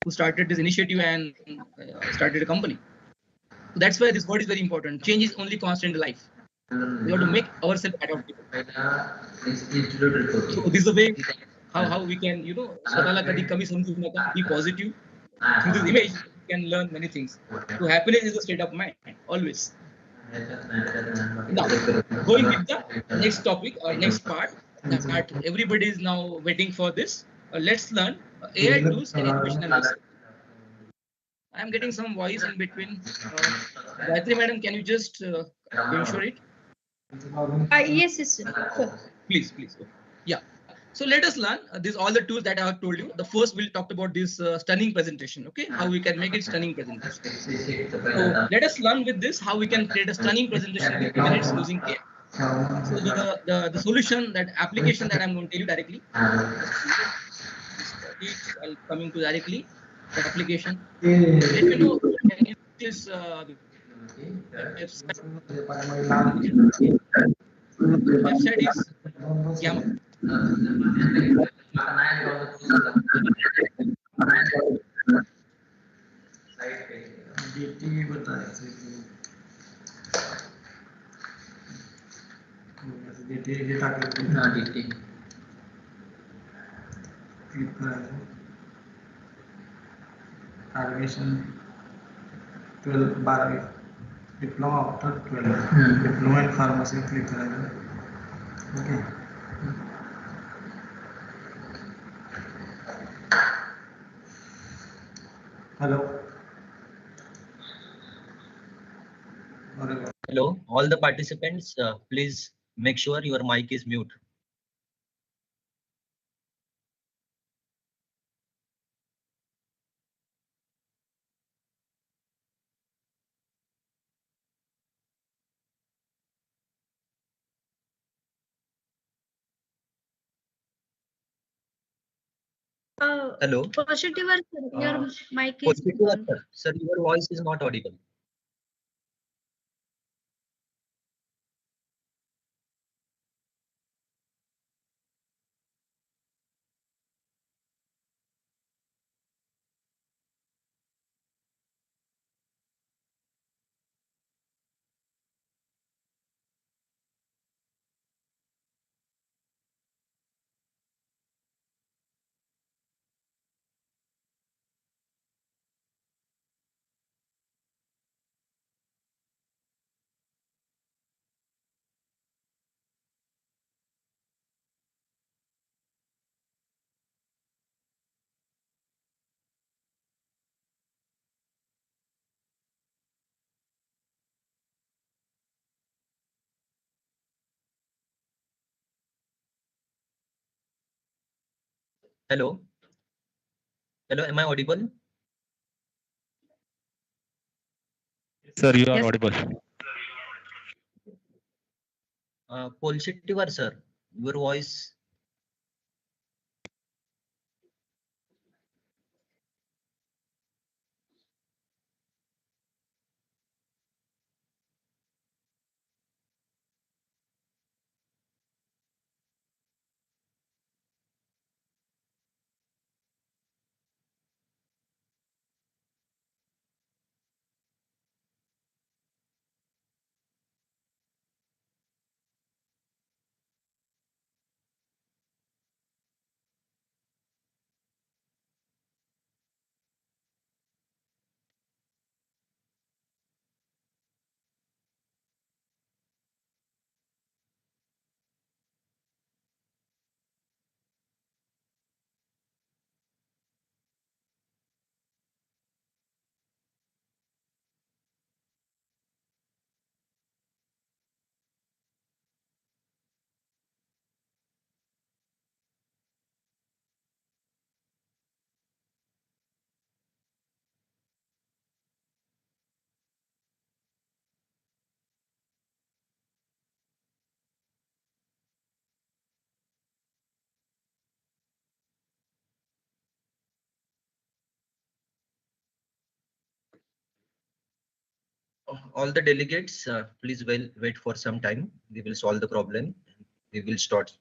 who started this initiative and started a company. So that's why this word is very important. Change is only constant in life. We have to make ourselves adaptable. So this is the way how we can, स्वतःला कधी कमी समजू नका. Be positive. Through this image, you can learn many things. So happiness is a state of mind, always. Now, going with the next topic or next part that everybody is now waiting for this. Let's learn AI tools in education and research. I'm getting some voice in between. Gayatri madam, can you just ensure it? Yes, sir. Please. Okay. Yeah. So let us learn these all the tools that I have told you. The first we'll talk about this stunning presentation. Okay, how we can make it stunning presentation. So let us learn with this how we can create a stunning presentation in 2 minutes using AI. So the solution, that application that I'm going to tell you directly. I'll coming to directly the application. Let me know this website is Gamma. Admission 12 12 diploma after 12 diploma in pharmacy click करेंगे. Okay. Hello. Hello, all the participants, please make sure your mic is mute. Hello. Positive or your mic is Positive, on. sir. Sir, your voice is not audible. Hello. Hello, am I audible? Sir, you are Yes. audible. Positive, sir. Your voice. All the delegates, please wait for some time. We will solve the problem. We will start.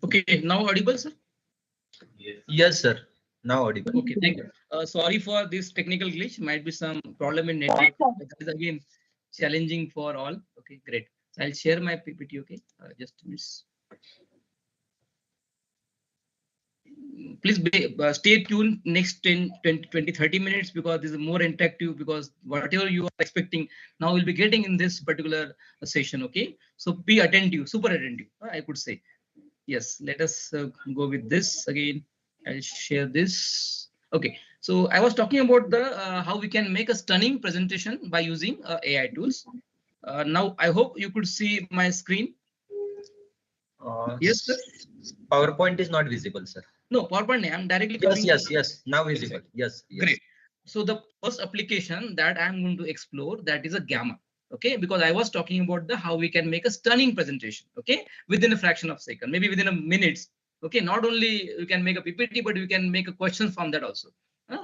Okay, now audible, sir? Yes, sir. Now audible. Okay, thank you. Sorry for this technical glitch. Might be some problem in network. That is again challenging for all. Okay, great. So I'll share my PPT. Okay, just miss. please stay tuned next 10, 20, 20, 30 minutes because this is more interactive because whatever you are expecting now we'll be getting in this particular session. Okay, so be attentive, super attentive, I could say. Yes, let us go with this again. I'll share this. Okay, so I was talking about the how we can make a stunning presentation by using AI tools. Now I hope you could see my screen. Yes, sir. PowerPoint is not visible, sir. No, PowerPoint. I'm directly Yes, coming. yes. Now visible. Yes, yes. Great. So the first application that I'm going to explore, that is a Gamma. Okay, because I was talking about the how we can make a stunning presentation. Okay, within a fraction of a second, maybe within a minute. Okay, not only you can make a PPT, but you can make a question from that also.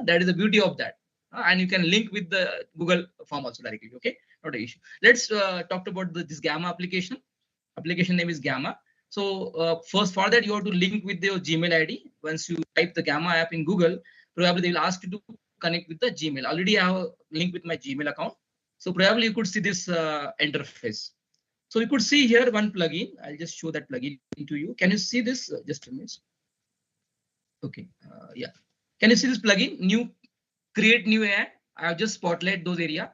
That is the beauty of that. And you can link with the Google form also directly. Okay, not an issue. Let's talk about this Gamma application. Application name is Gamma. So first for that, you have to link with your Gmail ID. Once you type the Gamma app in Google, probably they will ask you to connect with the Gmail. Already I have a link with my Gmail account. So probably you could see this interface. So you could see here one plugin. I'll just show that plugin to you. Can you see this? Just a minute. Okay. Yeah. Can you see this plugin? Create new AI. I have just spotlight those area.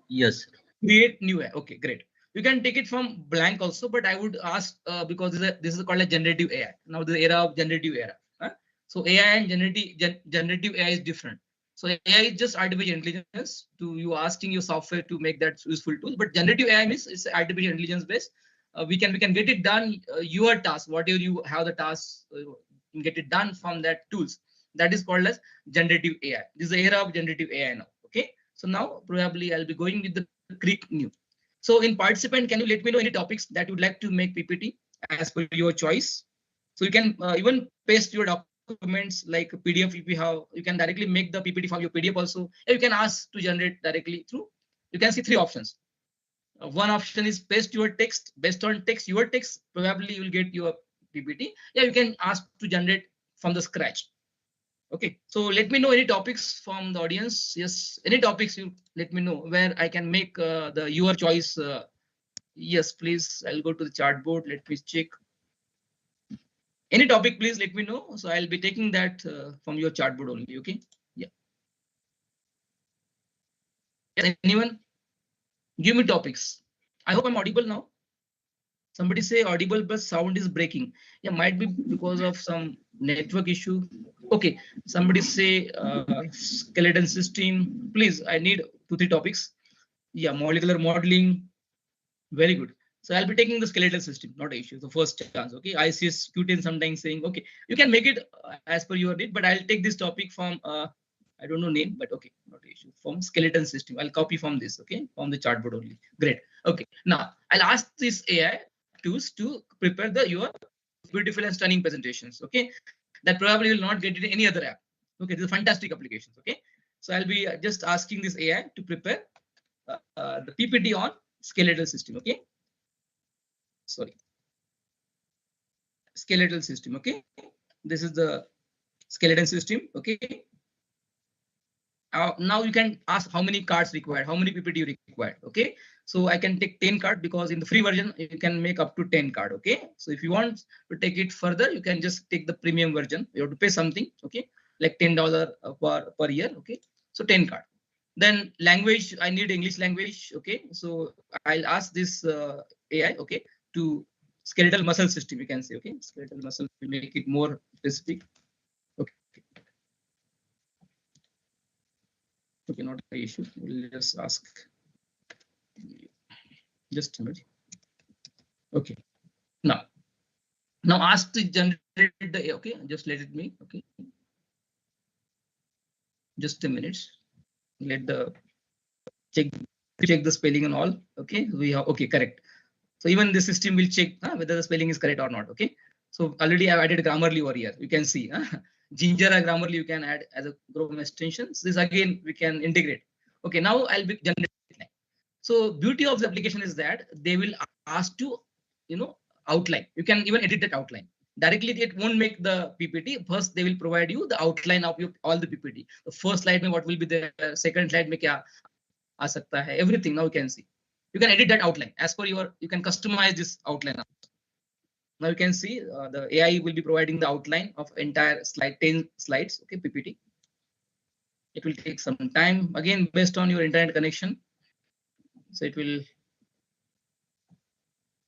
Yes. Create new AI. Okay, great. You can take it from blank also, but I would ask because this is called a generative AI. Now the era of generative era. So AI and generative AI is different. So AI is just artificial intelligence to you asking your software to make that useful tool. But generative AI means it's artificial intelligence based. We can get it done your task, whatever you have the task, get it done from that tools. That is called as generative AI. This is the era of generative AI now. Okay. So now probably I'll be going with the Create new. So in participant, can you let me know any topics that you would like to make PPT as per your choice? So you can even paste your documents like PDF if you have. You can directly make the PPT from your PDF also. You can ask to generate directly through. You can see three options. One option is paste your text. Based on text, your text, probably you will get your PPT. Yeah, you can ask to generate from the scratch. Okay, so let me know any topics from the audience. Yes, any topics you let me know where I can make your choice. Yes, please. I'll go to the chart board. Let me check. Any topic, please let me know. So I'll be taking that from your chart board only. Okay. Yeah. Anyone? Give me topics. I hope I'm audible now. Somebody say audible, but sound is breaking. Yeah, might be because of some network issue. Okay, somebody say skeleton system. Please, I need 2-3 topics. Yeah, molecular modeling. Very good. So I'll be taking the skeletal system, not an issue. The first chance. Okay, ICS Q10 sometimes saying, okay, you can make it as per your need, but I'll take this topic from I don't know name, but okay, not an issue. From skeleton system, I'll copy from this. Okay, from the chartboard only. Great. Okay, now I'll ask this AI tools to prepare your beautiful and stunning presentations. Okay, that probably will not get it in any other app. Okay, this is fantastic applications. Okay, so I'll be just asking this AI to prepare the PPT on skeletal system. Okay, sorry, skeletal system. Okay, this is the skeleton system. Okay, now you can ask how many cards required, how many PPT you required. Okay, so I can take 10 cards because in the free version you can make up to 10 card. Okay, so if you want to take it further, you can just take the premium version. You have to pay something. Okay, like $10 per year. Okay, so 10 card. Then language, I need English language. Okay, so I'll ask this AI. Okay, to skeletal muscle system. You can say okay, skeletal muscle will make it more specific. Okay. Okay, not an issue. We'll just ask. Just a minute. Okay. Now ask to generate the okay. Just let it me. Okay. Just a minute. Let the check the spelling and all. Okay. We have okay correct. So even the system will check whether the spelling is correct or not. Okay. So already I've added Grammarly over here. You can see Ginger and Grammarly you can add as a Chrome extensions. This again we can integrate. Okay. Now I'll be generating. So beauty of the application is that they will ask to, outline. You can even edit that outline. Directly it won't make the PPT. First, they will provide you the outline of all the PPT. The first slide, what will be the second slide, kya aa sakta hai, everything now you can see. You can edit that outline as per you can customize this outline. Now you can see the AI will be providing the outline of entire slide, 10 slides, okay, PPT. It will take some time, again, based on your internet connection. So it will,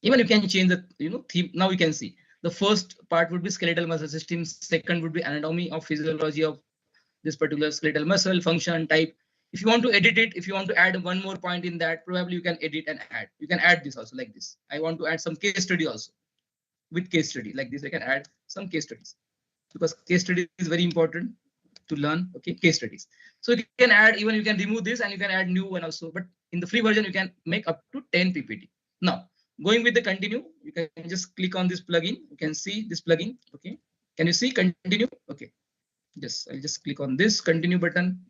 even you can change the, theme. Now you can see the first part would be skeletal muscle system. Second would be anatomy of physiology of this particular skeletal muscle, function, type. If you want to edit it, if you want to add one more point in that, probably you can edit and add. You can add this also like this. I want to add some case study also. With case study like this, I can add some case studies, because case study is very important to learn. Okay, case studies. So you can add, even you can remove this and you can add new one also. But in the free version, you can make up to 10 PPT. Now, going with the continue, you can just click on this plugin. You can see this plugin. Okay, can you see continue? Okay, yes, I'll just click on this continue button.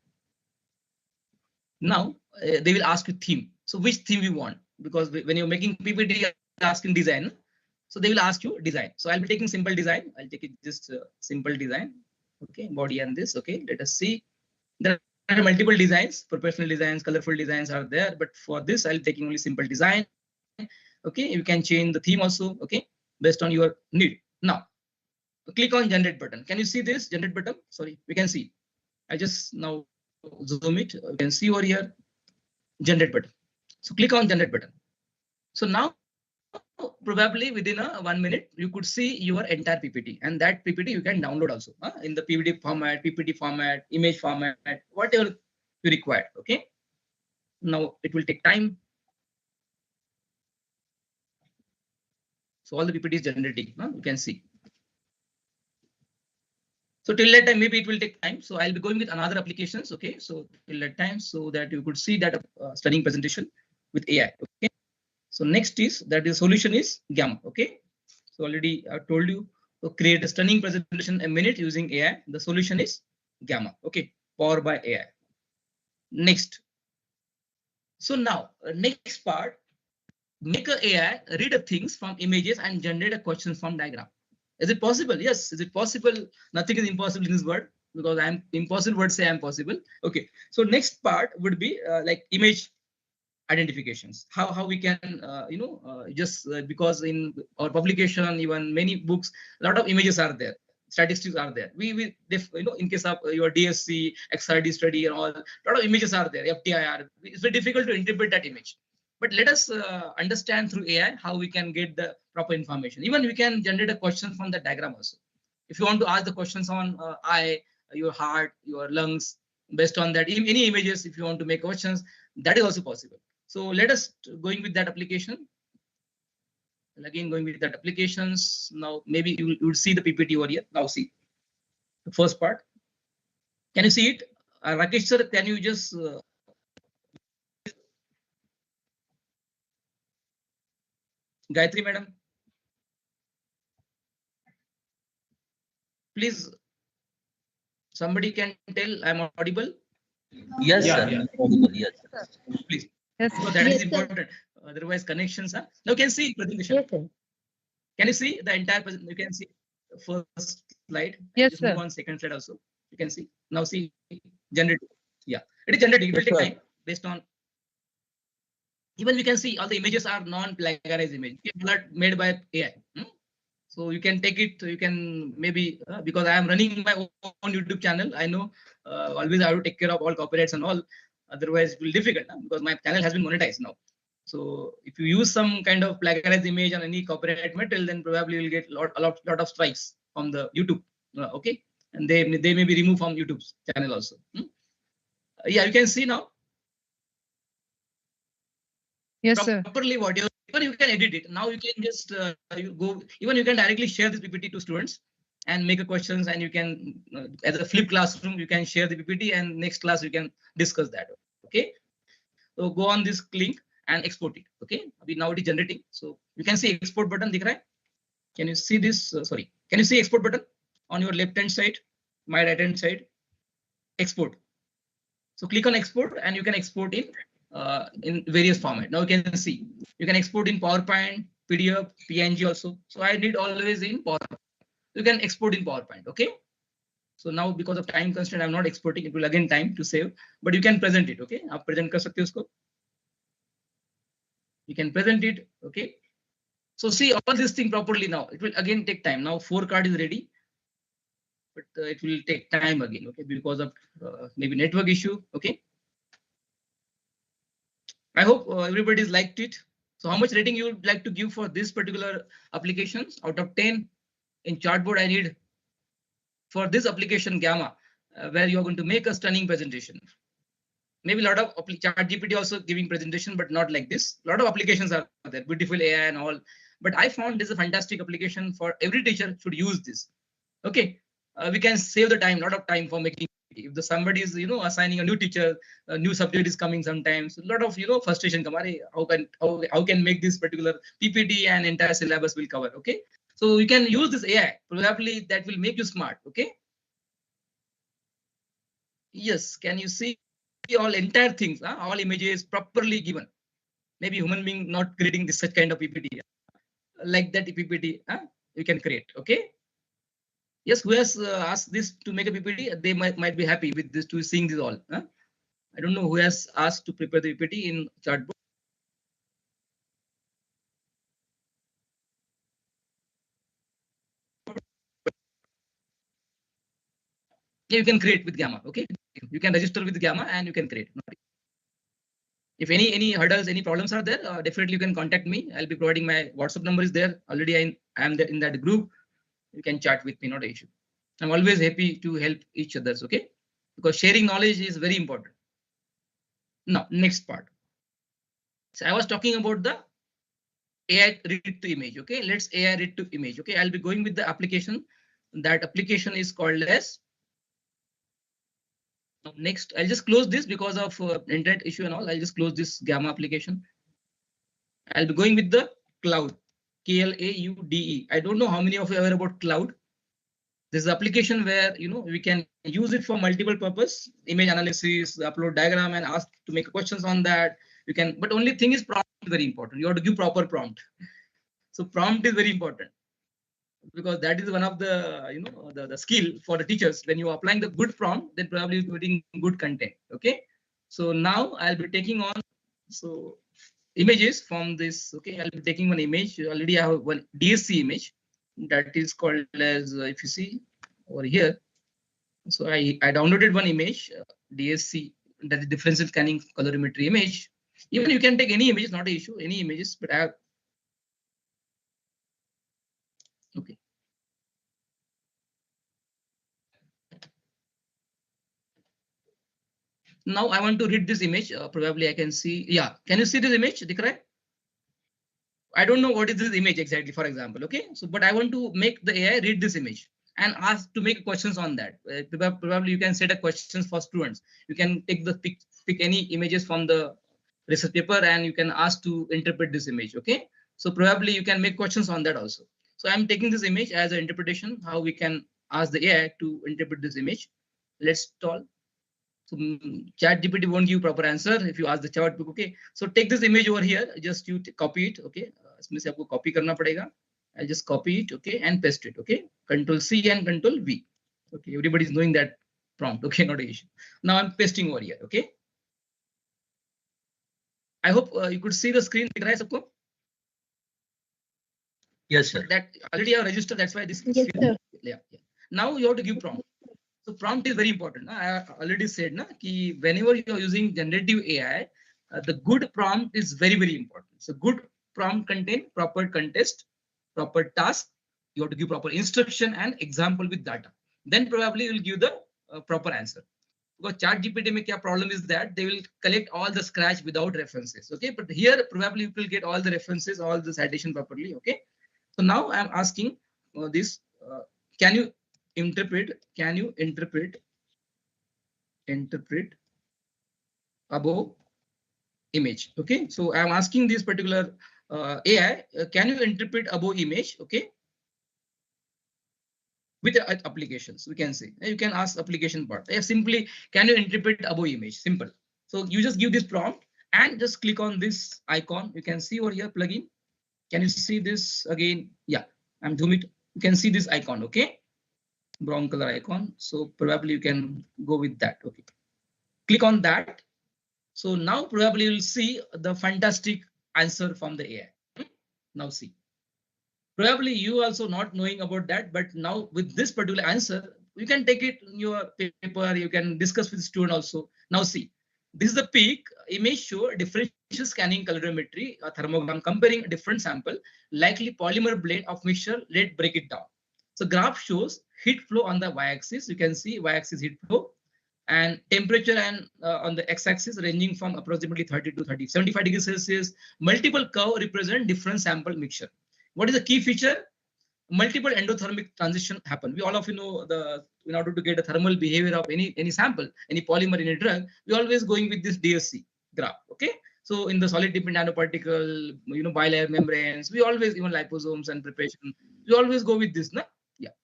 Now they will ask you theme. So which theme you want? Because when you're making PPT, asking design. So they will ask you design. So I'll be taking simple design. I'll take it just simple design. Okay, body and this. Okay, let us see. There are multiple designs, professional designs, colorful designs are there. But for this, I'll taking only simple design. Okay, you can change the theme also. Okay, based on your need. Now, click on generate button. Can you see this generate button? Sorry, we can see. I just now zoom it. You can see over here generate button. So click on generate button. So now, probably within 1 minute, you could see your entire PPT, and that PPT you can download also in the PPT format, image format, whatever you require. Okay. Now it will take time. So all the PPT is generating. You can see. So till that time, maybe it will take time. So I'll be going with another applications. Okay. So till that time, so that you could see that stunning presentation with AI. Okay. So next is that the solution is Gamma. Okay. So already I told you to create a stunning presentation a minute using AI. The solution is Gamma. Okay. Powered by AI. Next. So now next part, make a AI read a things from images and generate a question from diagram. Is it possible? Yes. Is it possible? Nothing is impossible in this world, because I'm impossible word say I'm possible. Okay. So next part would be like image identifications, how we can just because in our publication, even many books, a lot of images are there, statistics are there. In case of your DSC, XRD study and all, a lot of images are there, FTIR. It's very difficult to interpret that image. But let us understand through AI how we can get the proper information. Even we can generate a question from the diagram also. If you want to ask the questions on eye, your heart, your lungs, based on that, any images, if you want to make questions, that is also possible. So let us going with that application. And again, going with that applications. Now, maybe you will see the PPT over here. Now see the first part. Can you see it? Rakesh sir, can you just Gayatri madam, please, somebody can tell I'm audible. Yes, Yeah, sir. yeah. Yes. Please. Yes, So that is Yes, sir. important. Otherwise, connections are. Now, can see presentation. yes, sir. Can you see the entire presentation? You can see the first slide. Yes, Just move sir. on second slide also. You can see. Now see generating. Yeah, it is generating. It will take time based on. Even we can see all the images are non-plagiarized image. Made by AI. So you can take it. You can maybe because I am running my own YouTube channel. I know always I have to take care of all copyrights and all. Otherwise, it will be difficult because my channel has been monetized now. So if you use some kind of plagiarized image on any copyright material, then probably you'll get a lot of strikes from the YouTube. Okay, and they may be removed from YouTube's channel also. Yeah, you can see now Yes, sir. properly whatever. Even you can edit it. Now you can just you go. Even you can directly share this PPT to students and make a questions, and you can as a flip classroom you can share the PPT, and next class you can discuss that. Okay, so go on this link and export it. Okay, now it is generating. So you can see export button. Dikh raha hai? Can you see this? Sorry, can you see export button on your left hand side, my right hand side? Export. So click on export, and you can export in various format. Now you can see you can export in PowerPoint, PDF, PNG also. So I need always in PowerPoint. You can export in PowerPoint. Okay. So now because of time constraint, I'm not exporting. It will again time to save, but you can present it. Okay. आप present कर सकते हो उसको. You can present it. Okay. So see all this thing properly now. It will again take time. Now 4 card is ready, but it will take time again. Okay, because of maybe network issue. Okay. I hope everybody's liked it. So how much rating you would like to give for this particular applications out of 10 in chartboard? I need for this application Gamma, where you are going to make a stunning presentation. Maybe a lot of chat GPT also giving presentation, but not like this. A lot of applications are there, beautiful AI and all. But I found this is a fantastic application for every teacher should use this. Okay, we can save the time, a lot of time for making. If the somebody is assigning a new teacher, a new subject is coming sometimes, a lot of frustration. How can make this particular PPT and entire syllabus will cover? Okay, so you can use this AI. Probably that will make you smart. Okay. Yes, can you see all entire things? All images properly given. Maybe human being not creating this such kind of PPT like that PPT. You can create. Okay. Yes, who has asked this to make a PPT? They might be happy with this to seeing this all. I don't know who has asked to prepare the PPT in chartboard. Yeah, you can create with Gamma. Okay, you can register with Gamma and you can create. If any hurdles, any problems are there, definitely you can contact me. I'll be providing my WhatsApp number is there already. I am there in that group. You can chat with me, not an issue. I'm always happy to help each others. Okay, because sharing knowledge is very important. Now, next part. So I was talking about the AI read to image. Okay, let's AI read to image. Okay, I'll be going with the application. That application is called as. Next, I'll just close this because of internet issue and all. I'll just close this Gamma application. I'll be going with the cloud. Cloude. I don't know how many of you are aware about cloud. This is application where we can use it for multiple purpose, image analysis, upload diagram, and ask to make questions on that. You can, but only thing is prompt is very important. You have to give proper prompt. So prompt is very important because that is one of the the skill for the teachers. When you are applying the good prompt, then probably you're getting good content. Okay. So now I'll be taking on images from this. Okay, I'll be taking one image. Already I have one DSC image that is called as if you see over here. So I downloaded one image DSC, that is differential scanning colorimetry image. Even you can take any images, not an issue, any images, but I have. Okay. Now I want to read this image. Probably I can see. Yeah, can you see this image? Dikh I don't know what is this image exactly, for example. Okay, so but I want to make the AI read this image and ask to make questions on that. Probably you can set a questions for students. You can take the pick any images from the research paper and you can ask to interpret this image. Okay, so probably you can make questions on that also. So I'm taking this image as an interpretation, how we can ask the AI to interpret this image. Let's stall. So chat GPT won't give proper answer if you ask the chat book. Okay, so take this image over here, just you copy it. Okay, इसमें से आपको copy करना पड़ेगा. I'll just copy it. Okay, and paste it. Okay, Control C and Control V. Okay, everybody is knowing that prompt. Okay, not an issue. Now I'm pasting over here. Okay, I hope you could see the screen. दिख रहा है सबको? Yes, sir. That already I have registered. That's why this. Yes, sir. Yeah. Now you have to give prompt. So prompt is very important. I already said that whenever you are using generative AI, the good prompt is very, very important. So good prompt contain proper context, proper task. You have to give proper instruction and example with data. Then probably you will give the proper answer. Because chat GPT mein kya problem is that they will collect all the scratch without references. Okay, but here probably you will get all the references, all the citation properly. Okay, so now I'm asking this. Can you interpret above image? Okay, so I'm asking this particular AI, can you interpret above image? Okay, with applications, we can say you can ask application part. Simply, can you interpret above image? Simple. So you just give this prompt and just click on this icon. You can see over here plugin. Can you see this again? Yeah, I'm zoom it. You can see this icon. Okay, brown color icon. So probably you can go with that. Okay, click on that. So now probably you'll see the fantastic answer from the AI. Now see. Probably you also not knowing about that, but now with this particular answer, you can take it in your paper, you can discuss with the student also. Now see, this is the peak image show differential scanning calorimetry, a thermogram comparing a different sample, likely polymer blend of mixture, let's break it down. So graph shows heat flow on the y-axis, you can see y-axis heat flow, and temperature and on the x-axis ranging from approximately 30 to 75 degrees Celsius. Multiple curve represent different sample mixture. What is the key feature? Multiple endothermic transition happen. We all of you know the in order to get a thermal behavior of any sample, any polymer in a drug, we always going with this DSC graph. Okay, so in the solid dependent nanoparticle, bilayer membranes, we always even liposomes and preparation, we always go with this, na? Yeah.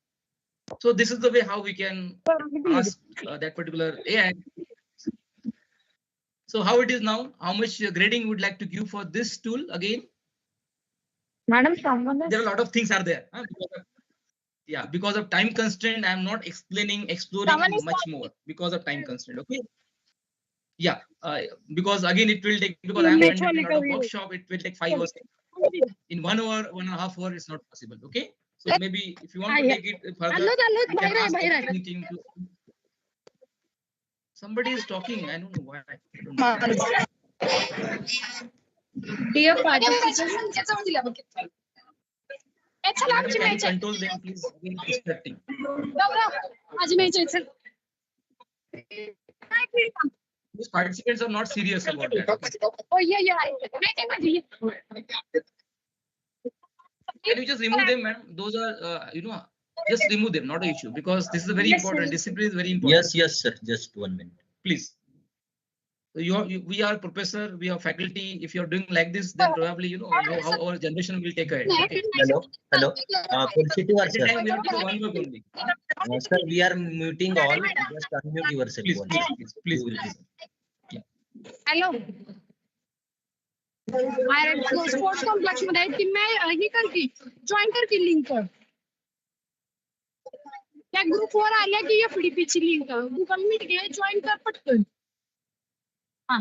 So this is the way how we can ask that particular AI. So how it is now? How much grading would like to give for this tool again? Madam, someone There are a lot of things are there. Huh? Because of time constraint, I'm not exploring much more because of time constraint. Okay. Yeah, because again it will take, because I'm conducting a lot of workshop, it will take 5 hours. In 1 hour, 1.5 hours, it's not possible. Okay. So maybe if you want to take it further, you can ask the technical team to. Somebody is talking. I don't know why. I don't know. dear participants, Madam, can you control them, please? Again, distracting. These participants are not serious about that. oh yeah. Can you just remove them, madam? Those are, just remove them, not an issue, because this is a very important. Discipline is very important. Yes, sir. Just 1 minute. Please. So we are professor, we are faculty. If you're doing like this, then probably how our generation will take ahead. Okay. Hello. Positive, At the sir. time we have to do one work only. Sir, we are muting all. Just unmute yourself. Please, once. please. Hello sports complex मध्ये आहेत की मी ही कर की join कर की link त्या ग्रुपवर आल्या की FDP ची लिंक गुगल मीट घे जॉईन कर पटकन हा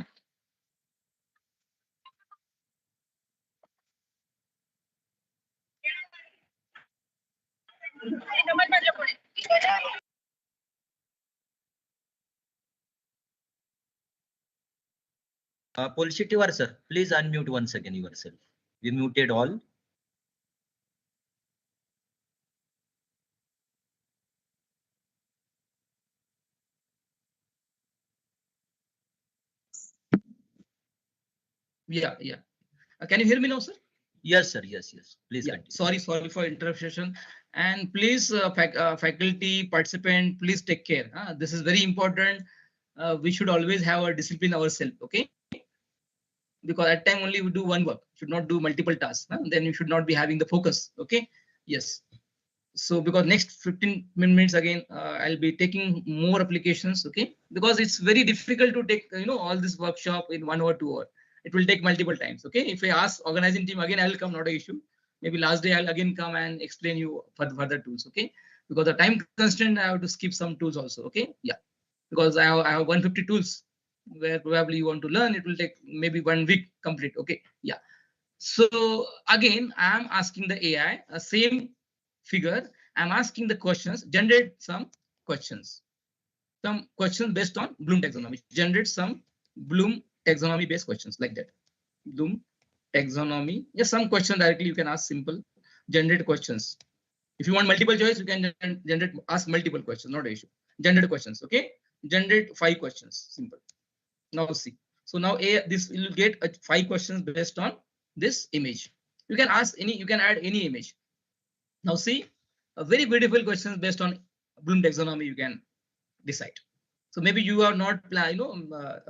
Positive, sir. Please unmute once again yourself. We muted all. Yeah. Can you hear me now, sir? Yes, sir. Yes. Please Yeah. continue. Sorry for interruption. And please, faculty, participant, please take care. This is very important. We should always have a discipline ourselves. Okay. Because at time only we do one work, should not do multiple tasks. Then you should not be having the focus. Okay. Yes. So because next 15 minutes again, I'll be taking more applications. Okay. Because it's very difficult to take, all this workshop in 1 or 2 hours. It will take multiple times. Okay. If I ask organizing team again, I will come, not an issue. Maybe last day I'll again come and explain you further tools. Okay. Because the time constraint, I have to skip some tools also. Okay. Yeah. Because I have 150 tools where probably you want to learn, it will take maybe 1 week complete. Okay. Yeah. So again, I'm asking the AI, same figure. I'm asking the questions, generate some questions based on Bloom taxonomy, generate some Bloom taxonomy based questions like that. Bloom taxonomy. Yes, some question directly you can ask, simple, generate questions. If you want multiple choice, you can ask multiple questions, not an issue. Generate questions. Okay. Generate 5 questions, simple. Now see. So now this will get 5 questions based on this image. You can ask you can add any image. Now see, a very beautiful questions based on Bloom taxonomy you can decide. So maybe you are not,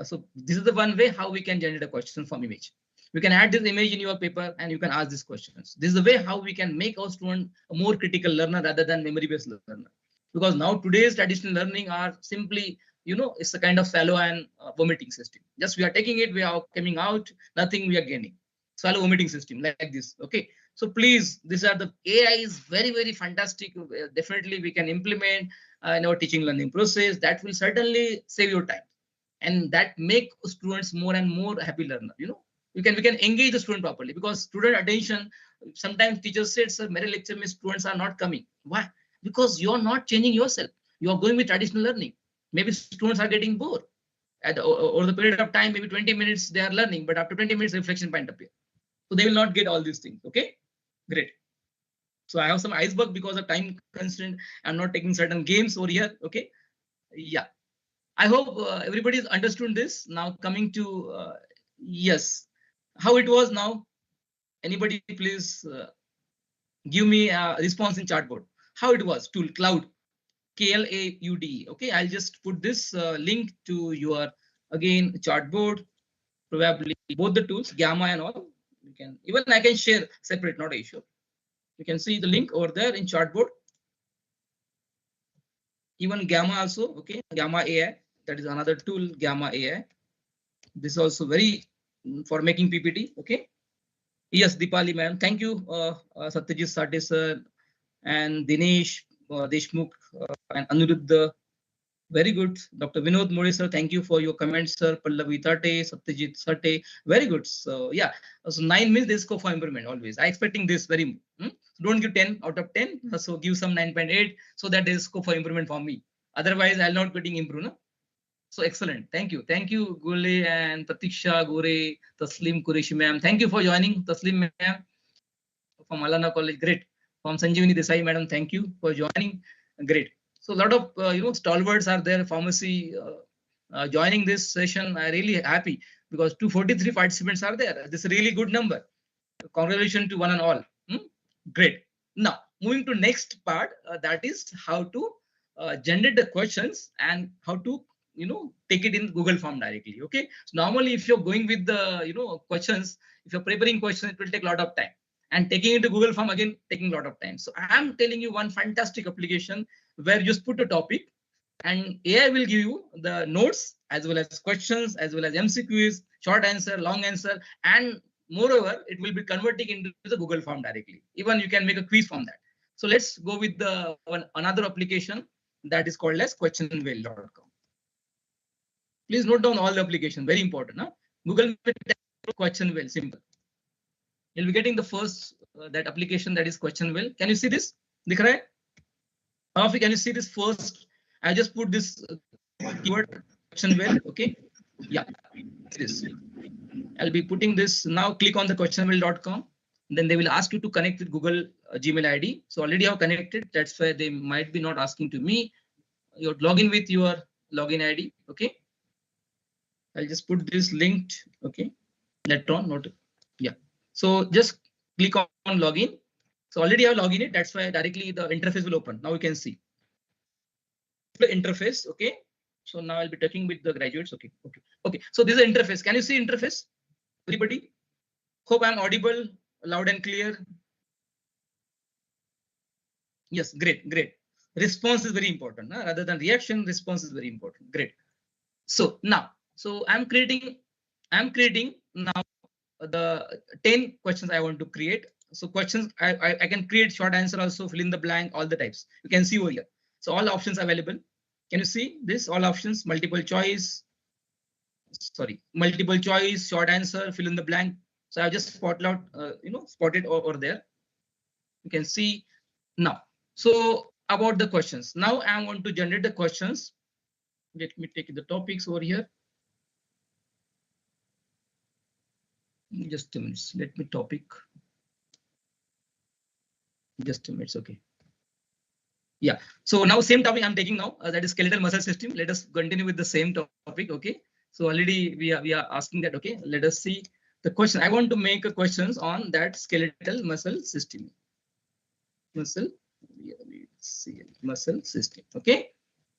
so this is the one way how we can generate a question from image. You can add this image in your paper and you can ask these questions. This is the way how we can make our student a more critical learner rather than memory-based learner. Because now today's traditional learning are simply, it's a kind of swallow and vomiting system. Just we are taking it, we are coming out, nothing we are gaining. Swallow vomiting system like this. Okay. So please, these are the AI is very, very fantastic. Definitely we can implement in our teaching learning process. That will certainly save your time. And that make students more and more happy learner. we can engage the student properly, because student attention, sometimes teachers said, sir, mere lecture mein students are not coming. Why? Because you're not changing yourself. You are going with traditional learning. Maybe students are getting bored. Over the period of time, maybe 20 minutes they are learning, but after 20 minutes reflection point appear. So they will not get all these things. Okay, great. So I have some iceberg because of time constraint. I'm not taking certain games over here. Okay, yeah. I hope everybody has understood this. Now coming to yes, how it was now. Anybody please give me a response in chatbot. How it was tool cloud, KLAUD. Okay, I'll just put this link to your again chartboard. Probably both the tools, Gamma and all. You can even I can share separate, not an issue. You can see the link over there in chartboard. Even Gamma also. Okay, Gamma AI. That is another tool, Gamma AI. This is also very for making PPT. Okay. Yes, Deepali ma'am. Thank you, Satyajit Sate sir and Dinesh Deshmukh and Anuruddha. Very good. Dr. Vinod Modi sir, thank you for your comments, sir. Pallavi Tate, Satyajit Sate. Very good. So yeah, so 9 means there's scope for improvement always. I expecting this very. So don't give 10 out of 10. So give some 9.8 so that there's scope for improvement for me. Otherwise, I'll not getting improved. No? So excellent. Thank you. Thank you, Gule and Pratiksha, Gore, Taslim Qureshi ma'am. Thank you for joining, Taslim ma'am from Alana College. Great. From Sanjeevani Desai madam. Thank you for joining. Great. So a lot of stalwarts are there. Pharmacy joining this session. I'm really happy because 243 participants are there. This is a really good number. Congratulations to one and all. Great. Now moving to next part. That is how to generate the questions and how to take it in Google form directly. Okay. So normally if you're going with the questions, if you're preparing questions, it will take a lot of time. And taking it to Google form again taking a lot of time. So I'm telling you one fantastic application where you just put a topic and AI will give you the notes as well as questions as well as MCQs, short answer, long answer, and moreover, it will be converting into the Google form directly. Even you can make a quiz from that. So let's go with the another application that is called as questionwell.com. Please note down all the application, very important. Huh? Google Questionwell, simple. You'll be getting the first that application that is Questionwell. Can you see this? Dikh raha hai? Can you see this first? I just put this keyword Questionwell. Okay. Yeah. This. I'll be putting this now. Click on the questionwell.com. Then they will ask you to connect with Google Gmail ID. So already I have connected. That's why they might be not asking to me. You log in with your login ID. Okay. I'll just put this linked. Okay. Later on. Not. Yeah. So just click on login. So already I have logged in. That's why directly the interface will open. Now you can see the interface. Okay. So now I'll be touching with the graduates. Okay. Okay. Okay. So this is the interface. Can you see interface? Everybody? Hope I'm audible, loud and clear. Yes. Great. Great. Response is very important. Huh? Rather than reaction, response is very important. Great. So now, so I'm creating now the 10 questions I want to create. So questions, I can create short answer also, fill in the blank, all the types. You can see over here. So all options available. Can you see this? All options, multiple choice. Sorry, multiple choice, short answer, fill in the blank. So I just spotted over there. You can see now. So about the questions. Now I want to generate the questions. Let me take the topics over here. Just a minute. Let me topic. Just a minute. Okay. Yeah. So now same topic I'm taking now. That is skeletal muscle system. Let us continue with the same topic. Okay. So already we are asking that. Okay. Let us see the question. I want to make a questions on that skeletal muscle system. Muscle system. Okay.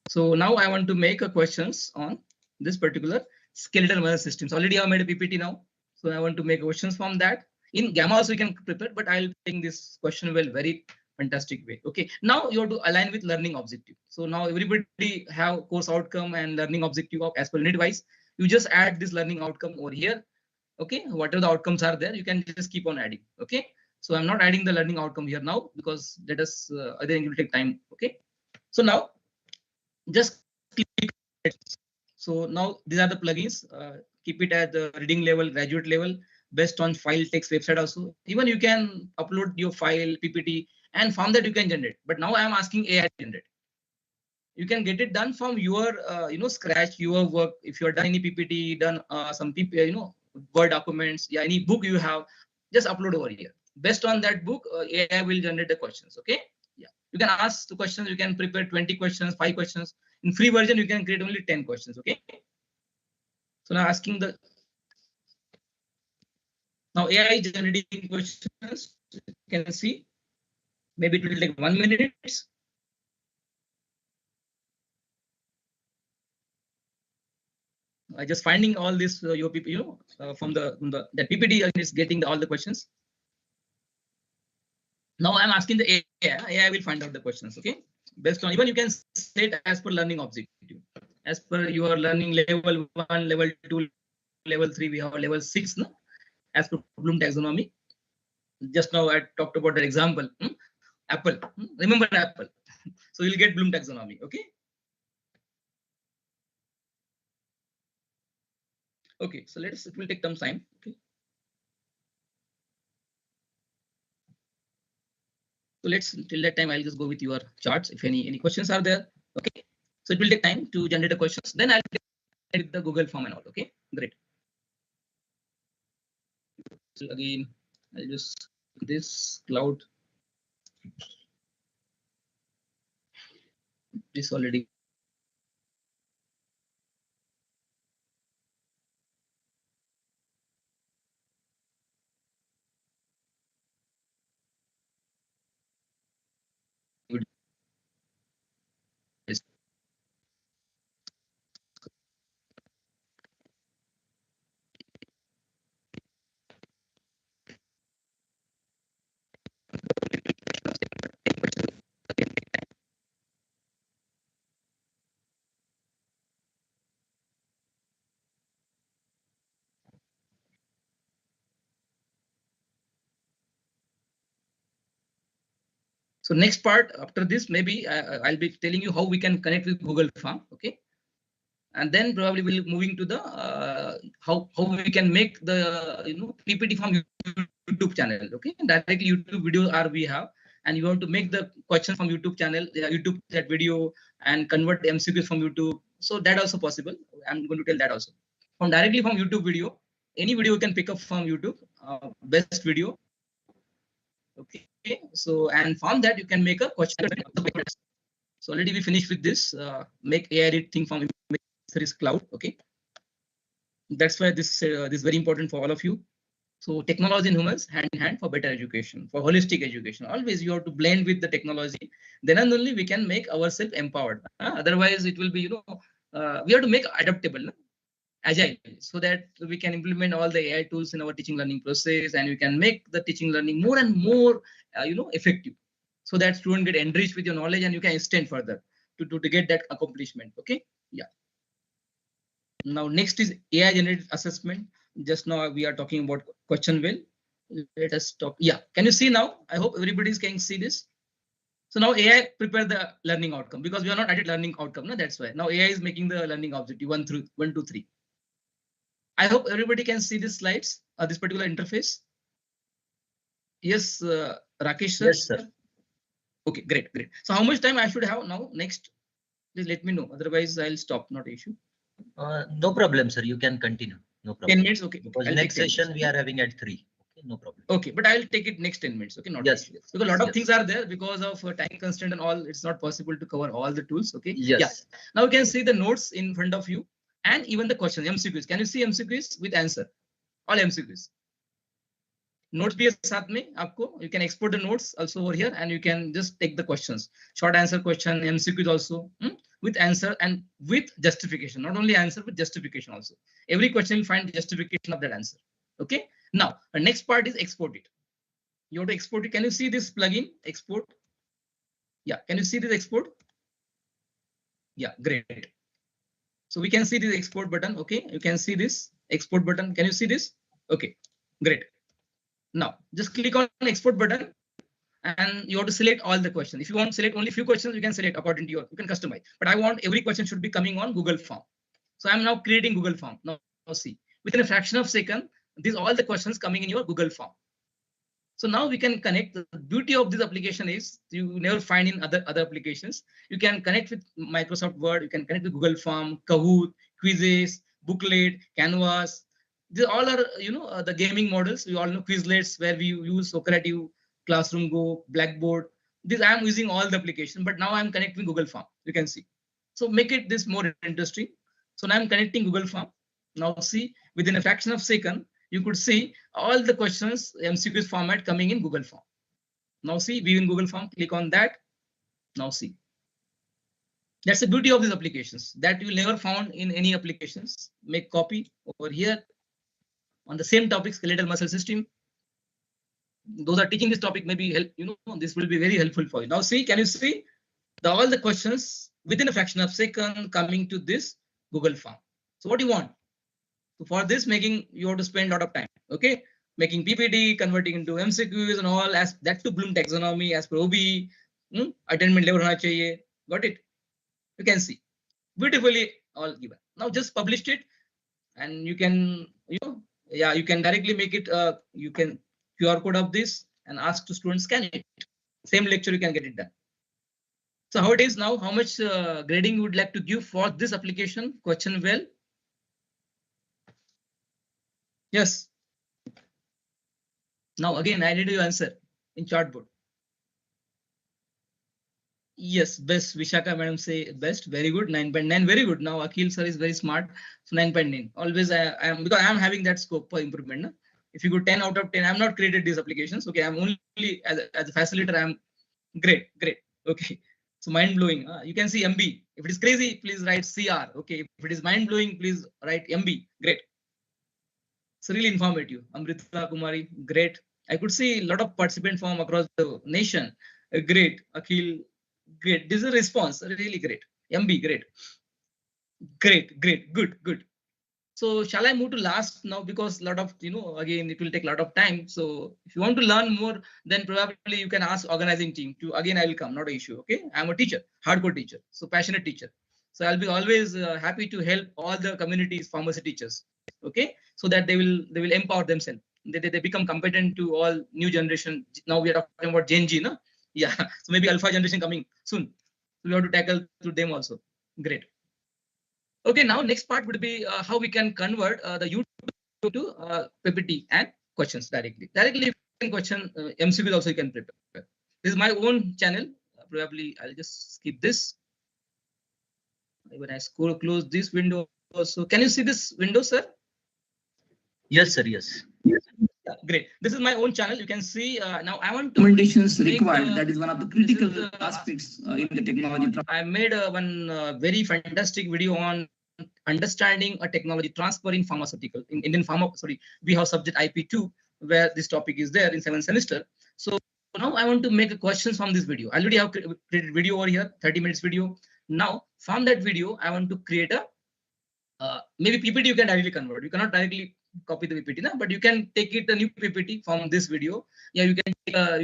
So now I want to make a questions on this particular skeletal muscle systems. Already I have made a PPT now. So I want to make questions from that. In Gamma also we can prepare, but I'll take this question well very fantastic way. Okay. Now you have to align with learning objective. So now everybody have course outcome and learning objective of as per unit wise. You just add this learning outcome over here. Okay. Whatever the outcomes are there, you can just keep on adding. Okay. So I'm not adding the learning outcome here now because let us I think it will take time. Okay. So now just click. So now these are the plugins. Keep it at the reading level, graduate level. based on file text website also. Even you can upload your file PPT, and from that you can generate. But now I am asking AI to generate. You can get it done from your scratch, your work. If you are done any PPT, done some Word documents, yeah, any book you have, just upload over here. Based on that book, AI will generate the questions. Okay, yeah, you can ask the questions. You can prepare 20 questions, 5 questions. In free version, you can create only 10 questions. Okay. So now asking the now AI generating questions. You can see maybe it will take 1 minute. I just finding all this your people, from the PPT is getting all the questions. Now I'm asking the AI. AI will find out the questions. Okay, based on even you can set as per learning objective, as per your learning level 1, level 2, level 3. We have level 6. No, as per Bloom taxonomy. Just now I talked about the example. Apple. Remember Apple. So you'll get Bloom taxonomy. Okay. Okay. So it will take some time. Okay. So let's till that time I'll just go with your charts. If any questions are there. Okay. So it will take time to generate the questions. Then I'll get the Google form and all. Okay. Great. So again, I'll just this cloud. This already. So next part after this, maybe I'll be telling you how we can connect with Google Form. Okay. And then probably we'll moving to the how we can make the PPT from YouTube channel. Okay, directly YouTube video are we have, and you want to make the question from YouTube channel, YouTube that video, and convert MCQs from YouTube. So that also possible. I'm going to tell that also. From directly from YouTube video, any video you can pick up from YouTube, best video. Okay, so and from that you can make a question. So already we finished with this. Make AI read thing from Service Cloud. Okay, that's why this is very important for all of you. So technology and humans hand in hand for better education, for holistic education. Always you have to blend with the technology. Then and only we can make ourselves empowered. Otherwise, it will be we have to make adaptable, agile, so that we can implement all the AI tools in our teaching learning process, and we can make the teaching learning more and more effective, so that student get enriched with your knowledge and you can extend further to get that accomplishment. Okay, yeah. Now next is AI generated assessment. Just now we are talking about question well. Let us talk. Yeah, can you see now? I hope everybody can see this. So now AI prepare the learning outcome, because we are not added learning outcome. No, that's why now AI is making the learning objective 1 through 1, 2, 3. I hope everybody can see these slides or this particular interface. Yes, Rakesh sir. Yes, sir. Okay, great. So how much time I should have now? Next, please let me know. Otherwise, I'll stop. Not an issue. No problem, sir. You can continue. No problem. 10 minutes. Okay. Because I'll next take 10 session minutes. we are having at 3. Okay, no problem. Okay, but I'll take it next 10 minutes. Okay, not Yes, because a lot of yes. things are there because of time constraint and all. It's not possible to cover all the tools. Okay. Yes. Yeah. Now you can see the notes in front of you and even the question MCQs. Can you see MCQs with answer? All MCQs. Notes भी है साथ में आपको. You can export the notes also over here, and you can just take the questions. Short answer question, MCQs also with answer and with justification. Not only answer, but justification also. Every question will find justification of that answer. Okay. Now the next part is export it. You have to export it. Can you see this plugin? Export. Yeah. Can you see this export? Yeah. Great. So we can see this export button. Okay. You can see this export button. Can you see this? Okay. Great. Now just click on export button and you have to select all the questions. If you want to select only few questions, you can select according to you can customize. But I want every question should be coming on Google Form. So I'm now creating Google Form. Now see, within a fraction of a second, These are all the questions coming in your Google form. So now we can connect. The beauty of this application is you never find in other applications. You can connect with Microsoft Word. You can connect with Google Form, Kahoot, Quizzes, Booklet, Canvas. These all are the gaming models. We all know Quizlets where we use Socrative, Classroom Go, Blackboard. This I am using all the applications, but now I am connecting Google Form. You can see. So make it this more interesting. So now I'm connecting Google Form. Now see within a fraction of a second, you could see all the questions MCQs format coming in Google Form. Now see view in Google Form, click on that. Now see. That's the beauty of these applications that you will never found in any applications. Make copy over here on the same topic, skeletal muscle system. Those are teaching this topic, maybe help, this will be very helpful for you. Now see, can you see all the questions within a fraction of a second coming to this Google Form. So what do you want? So for this you have to spend a lot of time. Okay, making PPT, converting into MCQs and all, as that to Bloom taxonomy as per OBE, attainment level hona chahiye. Got it? You can see beautifully all given. Now just published it, and you can you can directly make it. You can QR code of this and ask to students scan it. Same lecture you can get it done. So how it is now? How much grading you would like to give for this application? Question well. Yes. Now again, I need your answer in chartboard. Yes, best. Vishaka madam say best. Very good. 9.9. Very good. Now Akhil sir is very smart. So 9.9. Always I am, because I am having that scope for improvement. No? If you go 10 out of 10, I am not created these applications. Okay, I'm only as a facilitator. I am great. Okay. So mind blowing. You can see MB. If it is crazy, please write CR. Okay. If it is mind blowing, please write MB. Great. It's really informative. Amrita Kumari, great. I could see a lot of participant from across the nation. Great. Akhil, great. This is a response. Really great. MB, great. Great. Good. So shall I move to last now, because a lot of, again, it will take a lot of time. So if you want to learn more, then probably you can ask organizing team to, again, I will come, not an issue. Okay. I'm a teacher, hardcore teacher. So passionate teacher. So I'll be always happy to help all the communities, pharmacy teachers. Okay. So that they will empower themselves. They become competent to all new generation. Now we are talking about Gen Z, no? Yeah. So maybe alpha generation coming soon. So we have to tackle to them also. Great. Okay, now next part would be how we can convert the YouTube to PPT and questions directly. Directly you can question MCQs also you can prepare. This is my own channel. Probably I'll just skip this. When I close this window also. Can you see this window, sir? Yes, sir. Yes. Yeah, great. This is my own channel. You can see now I want to recommendations required. That is one of the critical aspects in the technology. I made one very fantastic video on understanding a technology transfer in pharmaceutical. In Indian pharma, we have subject IP2 where this topic is there in 7th semester. So now I want to make a questions from this video. I already have created video over here, 30 minutes video. Now from that video, I want to create a maybe PPT you can directly convert. You cannot directly copy the PPT now, but you can take it a new PPT from this video. Yeah, you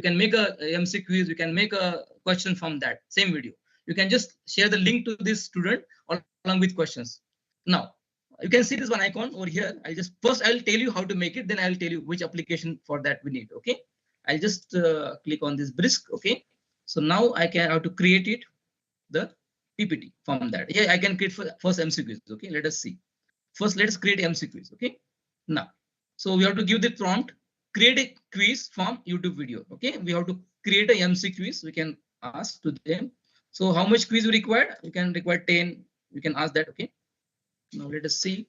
can make a MCQs, you can make a question from that same video. You can just share the link to this student along with questions. Now you can see this one icon over here. I'll tell you how to make it, then I'll tell you which application for that we need. Okay, I'll just click on this brisk. Okay, so now I can have to create it, the PPT from that. Yeah, I can create first MCQs. Okay, let us see. First, let's create MCQs. Okay, now, so we have to give the prompt, create a quiz from YouTube video. Okay, we have to create a MCQs. We can ask to them. So how much quiz you require? You can require 10. You can ask that. Okay. Now let us see.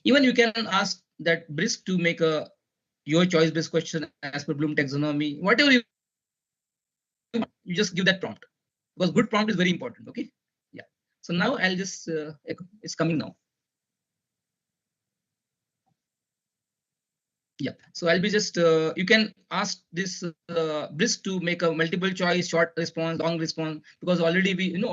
Even you can ask that brisk to make a your choice based question as per Bloom taxonomy. Whatever you just give that prompt, because good prompt is very important. Okay. Yeah. So now I'll just it's coming now. Yeah, so I'll be just you can ask this brisk to make a multiple choice, short response, long response, because already we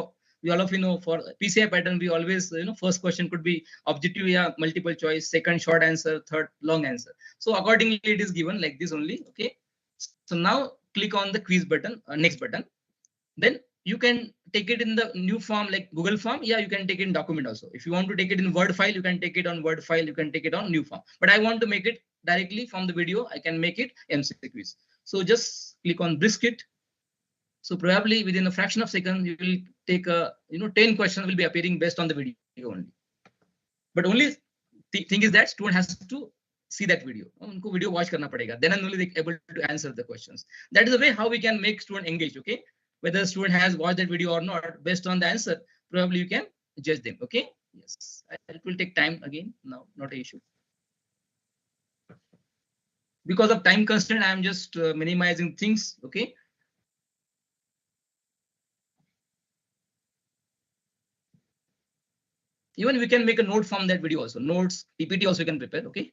all of you know for PCI pattern we always first question could be objective, yeah, multiple choice, second short answer, third long answer. So accordingly it is given like this only. Okay, so now click on the quiz button, next button, then you can take it in the new form like Google form. Yeah, you can take it in document also. If you want to take it in Word file, you can take it on Word file. You can take it on new form. But I want to make it directly from the video. I can make it MCQs. So just click on brisket. So probably within a fraction of seconds, you will take a 10 questions will be appearing based on the video only. But only the thing is that student has to see that video. उनको video watch करना पड़ेगा. Then only they able to answer the questions. That is the way how we can make student engage. Okay, whether student has watched that video or not, based on the answer, probably you can judge them. Okay, yes, it will take time again. No, not an issue. Because of time constraint, I am just minimizing things. Okay. Even we can make a note from that video also. Notes, PPT also you can prepare. Okay.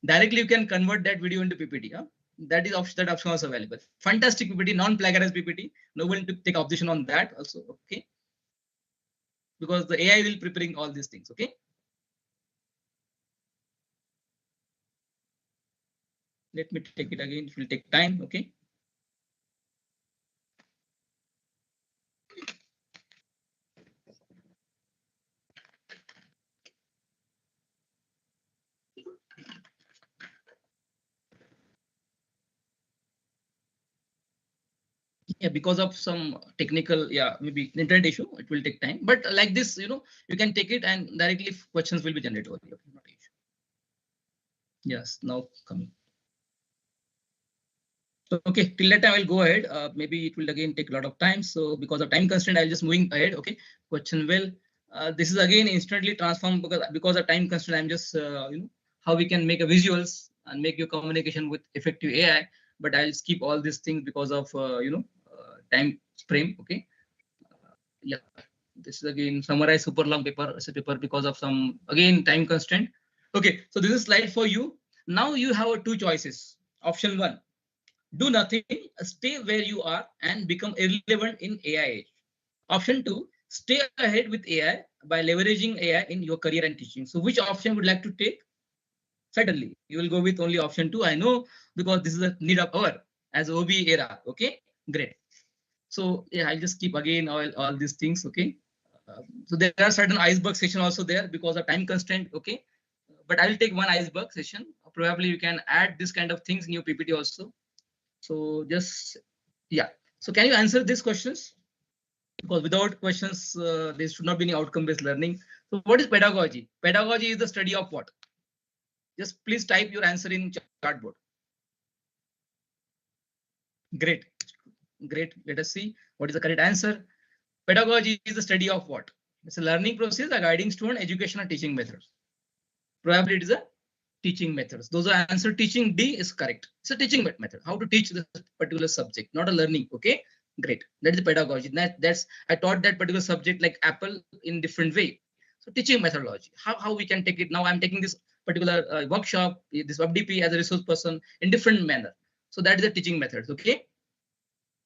Directly you can convert that video into PPT. Huh? That option also available. Fantastic PPT, non-plagiarized PPT. No one to take objection on that also. Okay. Because the AI will preparing all these things. Okay. Let me take it again. It will take time. Okay. Yeah, because of some technical, maybe internet issue, it will take time. But like this, you can take it and directly questions will be generated. Okay, not an issue. Yes, now coming. Okay, till that time I'll go ahead. Maybe it will again take a lot of time. So because of time constraint, I'll just moving ahead. Okay, question well. This is again instantly transformed because of time constraint. I'm just how we can make a visuals and make your communication with effective AI. But I'll skip all these things because of time frame. Okay. Yeah, this is again summarize super long paper. It's a paper because of some again time constraint. Okay, so this is slide for you. Now you have two choices. Option one. Do nothing, stay where you are and become irrelevant in AI age. Option two, stay ahead with AI by leveraging AI in your career and teaching. So which option would you like to take? Certainly, you will go with only option two. I know because this is a need of hour as OBE era. Okay, great. So yeah, I'll just keep again all these things. Okay. So there are certain iceberg session also there because of time constraint. Okay. But I will take one iceberg session. Probably you can add this kind of things in your PPT also. So just, yeah. So can you answer these questions? Because without questions, there should not be any outcome-based learning. So what is pedagogy? Pedagogy is the study of what? Just please type your answer in chatbot. Great, great. Let us see what is the correct answer. Pedagogy is the study of what? It's a learning process, a guiding student, education, and teaching methods. Probably it is a teaching methods. Those are answer. Teaching D is correct. It's a teaching method. How to teach this particular subject, not a learning. Okay, great. That is the pedagogy. That's I taught that particular subject like Apple in different way. So teaching methodology. How we can take it now? I'm taking this particular workshop, this WebDP as a resource person in different manner. So that is the teaching methods. Okay.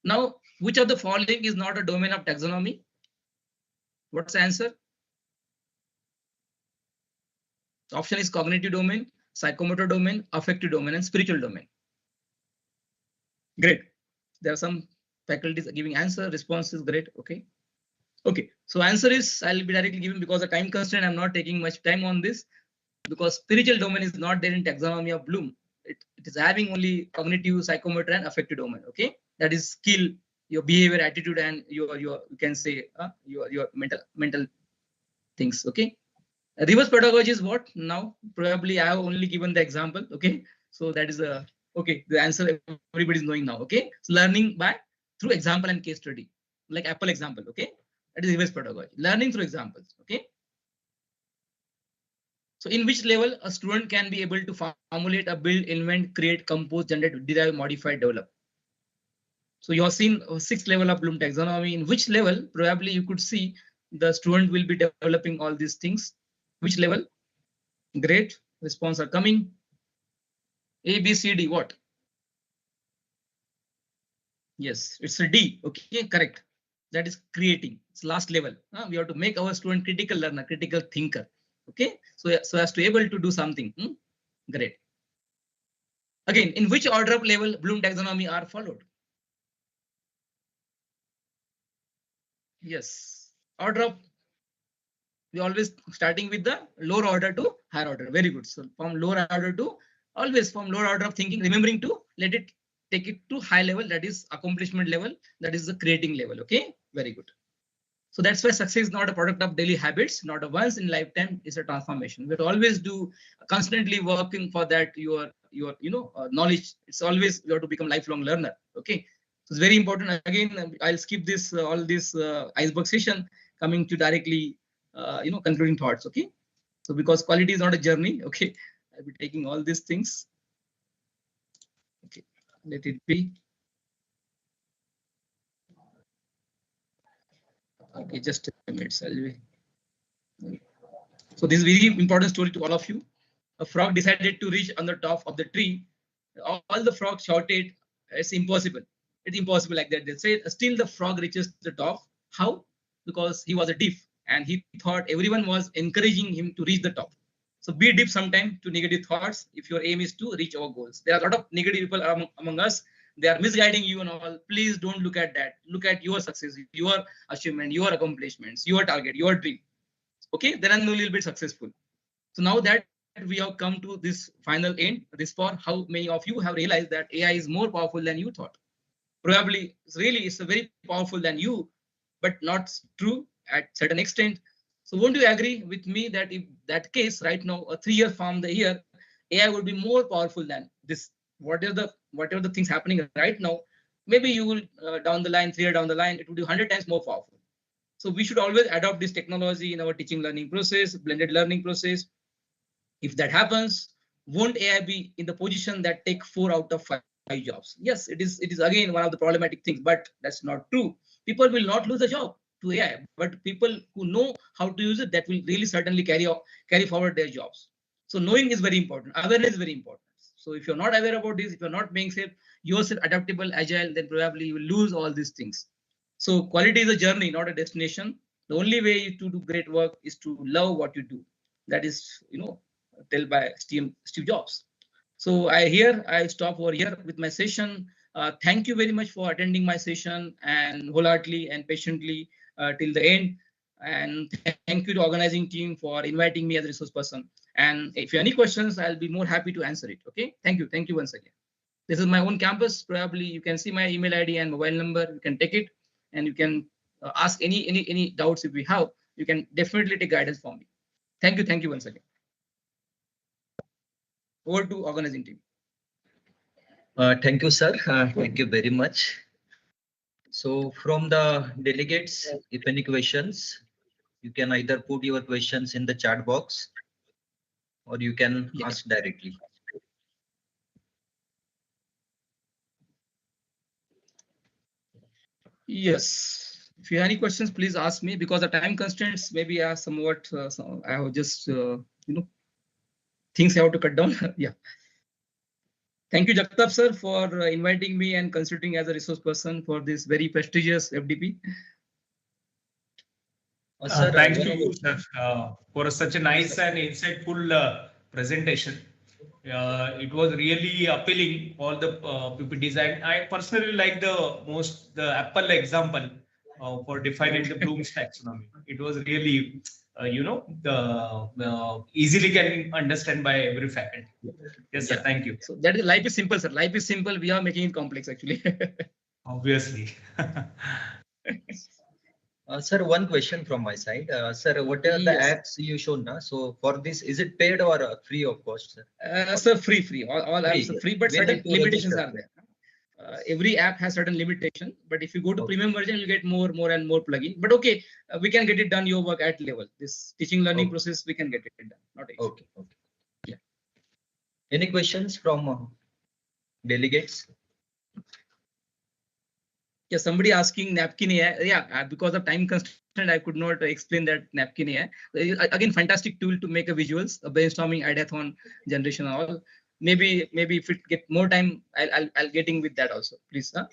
Now, which of the following is not a domain of taxonomy? What's the answer? Option is cognitive domain, psychomotor domain, affective domain, and spiritual domain. Great. There are some faculties giving answer. Response is great. Okay. Okay. So answer is I'll be directly giving because of time constraint. I'm not taking much time on this because spiritual domain is not there in taxonomy of Bloom. It is having only cognitive, psychomotor, and affective domain. Okay. That is skill, your behavior, attitude, and your you can say your mental things. Okay. Reverse pedagogy is what? Now probably I have only given the example. Okay, so that is the okay. The answer everybody is knowing now. Okay, so learning by through example and case study, like Apple example. Okay, that is reverse pedagogy. Learning through examples. Okay. So in which level a student can be able to formulate, build, invent, create, compose, generate, derive, modify, develop. So you have seen 6th level of Bloom taxonomy. In which level probably you could see the student will be developing all these things. Which level? Great. Response are coming. A, B, C, D. What? Yes, it's a D. Okay, correct. That is creating. It's last level. We have to make our student critical learner, critical thinker. Okay, so as to able to do something. Great. Again, in which order of level Bloom taxonomy are followed? Yes. Order of, we always starting with the lower order to higher order. Very good. So from lower order to, always from lower order of thinking, remembering to let it take it to high level, that is accomplishment level, that is the creating level. Okay, very good. So that's why success is not a product of daily habits, not a once in lifetime, it's a transformation. We have to always do, constantly working for that, your knowledge. It's always, you have to become lifelong learner. Okay, so it's very important. Again, I'll skip this all this iceberg session, coming to directly concluding thoughts. Okay, so because quality is not a journey. Okay, I'll be taking all these things. Okay, let it be. Okay, just a minute. So this is very important story to all of you. A frog decided to reach on the top of the tree. All the frogs shouted, "It's impossible! It's impossible!" Like that. They said, still the frog reaches the top. How? Because he was a thief, and he thought everyone was encouraging him to reach the top. So be deep sometime to negative thoughts if your aim is to reach our goals. There are a lot of negative people among us. They are misguiding you and all. Please don't look at that. Look at your success, your achievement, your accomplishments, your target, your dream. Okay, then I'm a little bit successful. So now that we have come to this final end, this for how many of you have realized that AI is more powerful than you thought. Probably, it's a very powerful than you, but not true at certain extent. So won't you agree with me that if that case right now, 3 years from the year, AI would be more powerful than this? Whatever the things happening right now, maybe you will down the line, 3 years down the line, it would be 100 times more powerful. So we should always adopt this technology in our teaching learning process, blended learning process. If that happens, won't AI be in the position that take 4 out of 5 jobs? Yes, it is. It is again one of the problematic things, but that's not true. People will not lose a job to AI, but people who know how to use it, that will really certainly carry forward their jobs. So knowing is very important. Awareness is very important. So if you're not aware about this, if you're not being safe, yourself adaptable, agile, then probably you will lose all these things. So quality is a journey, not a destination. The only way to do great work is to love what you do. That is, told by Steve Jobs. So I stop over here with my session. Thank you very much for attending my session and wholeheartedly and patiently till the end. And thank you to organizing team for inviting me as a resource person. And if you have any questions, I'll be more happy to answer it. Okay, thank you. Thank you once again. This is my own campus. Probably you can see my email ID and mobile number. You can take it and you can ask any doubts if we have. You can definitely take guidance from me. Thank you. Thank you once again. Over to organizing team. Thank you, sir. Thank you very much. So from the delegates, if any questions, you can either put your questions in the chat box or you can ask directly. Yes. If you have any questions, please ask me, because the time constraints maybe are somewhat. So I have just things I have to cut down. Yeah. Thank you, Jagtap sir, for inviting me and considering as a resource person for this very prestigious FDP. Thanks to you, sir, for such a nice and insightful presentation. It was really appealing, all the PPTs. I personally like the Apple example for defining the Bloom's taxonomy. It was really, easily can understand by every faculty. Yes, sir. Thank you. So that is, life is simple, sir. Life is simple. We are making it complex, actually. Obviously. Sir, one question from my side. Sir, what are the apps you shown now? So for this, is it paid or free of cost, sir? Sir, free. All apps are free, but certain limitations are there. Every app has certain limitation, but if you go to premium version, you get more and more plugin. But okay, we can get it done your work at level. This teaching learning process, we can get it done. Not easy. Okay. Yeah. Any questions from delegates? Yeah, somebody asking napkin AI. Yeah, because of time constraint, I could not explain that napkin AI. Again, fantastic tool to make a visuals, a brainstorming, ideathon generation, and all. Maybe if it get more time, I'll getting with that also. Please, huh?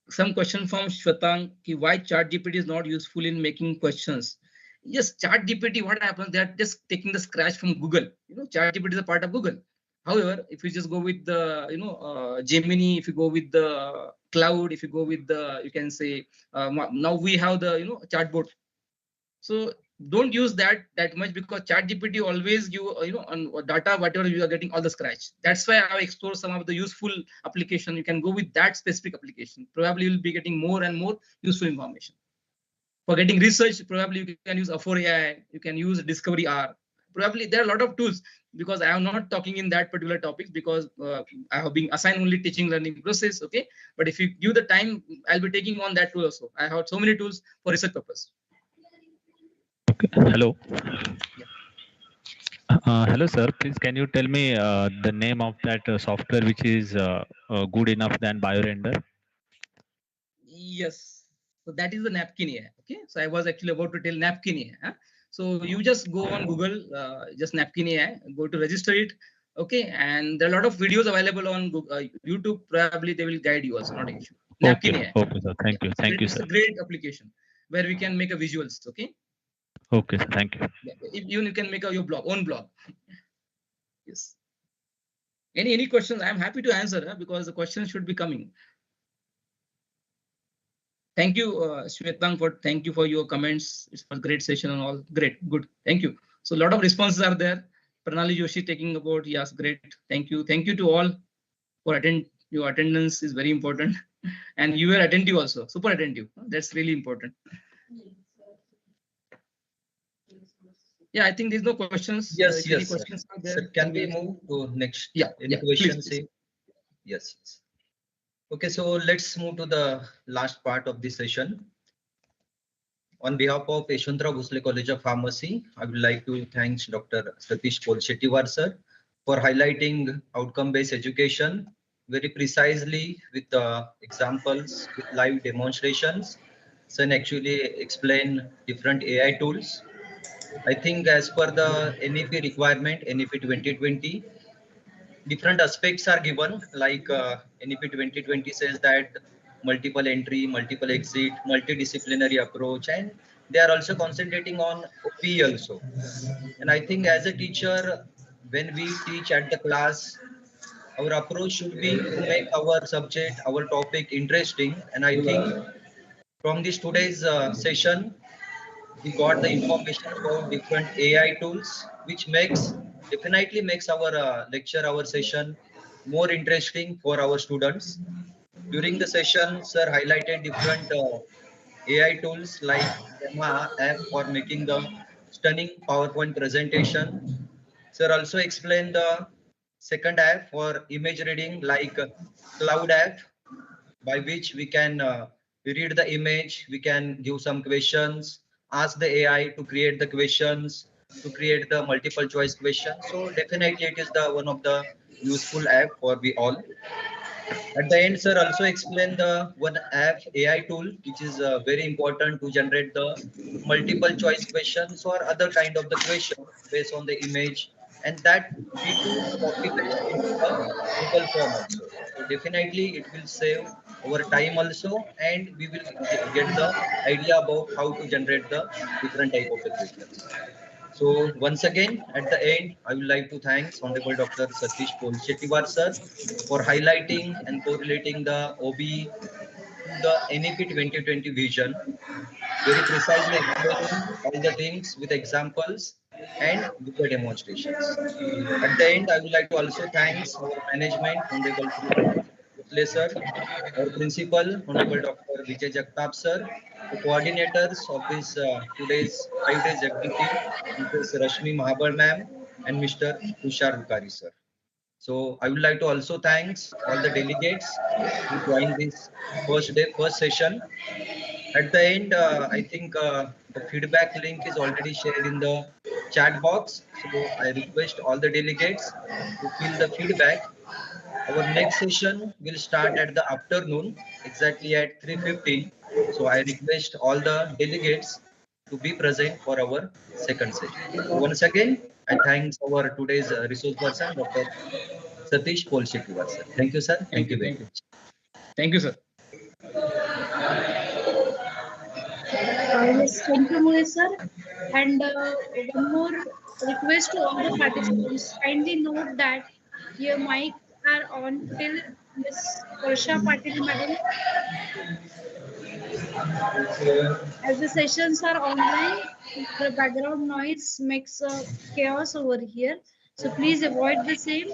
Some question from Shwetang, why ChatGPT is not useful in making questions. Yes, ChatGPT, what happens? They are just taking the scratch from Google. ChatGPT is a part of Google. However, if you just go with the Gemini, if you go with the cloud, if you go with the, you can say, now we have the chatbot. So don't use that much, because ChatGPT always give on data whatever you are getting all the scratch. That's why I explore some of the useful application. You can go with that specific application. Probably you'll be getting more and more useful information. For getting research, probably you can use A4 AI, you can use Discovery R. Probably there are a lot of tools, because I am not talking in that particular topic, because I have been assigned only teaching learning process. Okay, but if you give the time, I'll be taking on that tool also. I have so many tools for research purpose. Okay. Hello. Yeah. Hello, sir. Please, can you tell me the name of that software which is good enough than BioRender? Yes. So that is the napkin AI. Okay. So I was actually about to tell napkin AI. Huh? So you just go on Google, just napkin AI, go to register it. Okay. And there are a lot of videos available on YouTube. Probably they will guide you also, not an issue. Napkin Okay. AI. Okay, sir. Thank you. Thank you, It's sir. a great application where we can make a visuals. Okay. Okay, sir. Thank you. Even you can make your own blog. Yes. Any questions? I'm happy to answer, because the questions should be coming. Thank you, Shwetang, thank you for your comments. It was a great session and all. Great, good. Thank you. So a lot of responses are there. Pranali Joshi taking about, yes, great. Thank you. Thank you to all for your attendance is very important. And you were attentive also, super attentive. That's really important. Yeah, I think there's no questions. Yes, If any yes, sir. questions are there, Sir, can we move to next? Yeah. Any Please, questions? please. Yes. Yes. Okay, so let's move to the last part of this session. On behalf of Yeshwantrao Bhosle College of Pharmacy, I would like to thank Dr. Satish Polshettiwar sir for highlighting outcome-based education very precisely with examples, with live demonstrations. Sir actually explain different AI tools. I think as per the NEP requirement, NEP 2020, different aspects are given, like NEP 2020 says that multiple entry, multiple exit, multidisciplinary approach, and they are also concentrating on OBE also. And I think as a teacher, when we teach at the class, our approach should be to make our subject, our topic interesting. And I think from this today's session, we got the information about different AI tools, which definitely makes our lecture, our session more interesting for our students. During the session, sir highlighted different AI tools like Yamaha app for making the stunning PowerPoint presentation. Sir also explained the second app for image reading like Cloud app, by which we can read the image, we can give some questions, ask the AI to create the questions, to create the multiple choice questions. So definitely it is the one of the useful app for we all. At the end, sir also explain the one app AI tool, which is very important to generate the multiple choice questions or other kind of the question based on the image, and that we to copy paste into the Google form also. So definitely it will save our time also, and we will get the idea about how to generate the different type of the questions. So once again, at the end, I would like to thank Honorable Dr. Satish Polshettiwar sir for highlighting and correlating the OBE to the NEP 2020 vision, very precisely explaining all the things with examples and with the demonstrations. At the end, I would like to also thank our management, Honorable Sri Satish Bhosle sir, our principal, Honorable Dr. Vijay Jagtap sir, the coordinators of this today's 5 days FDP, Mrs. Rashmi Mahabar ma'am, and Mr. Tushar Rukari sir. So I would like to also thanks all the delegates who joined this first day, first session. At the end, I think the feedback link is already shared in the chat box. So I request all the delegates to fill the feedback. Our next session will start at the afternoon, exactly at 3:15. So I request all the delegates to be present for our second session. So once again, I thank our today's resource person, Dr. Satish Polshettiwar, sir. Thank you, sir. Thank you very much. Thank you, sir. Yes, thank you, Mohit sir. And one more request to all the participants. Kindly note that Your mic are on till Miss Varsha Patil, madam. As the sessions are online, the background noise makes a chaos over here. So please avoid the same.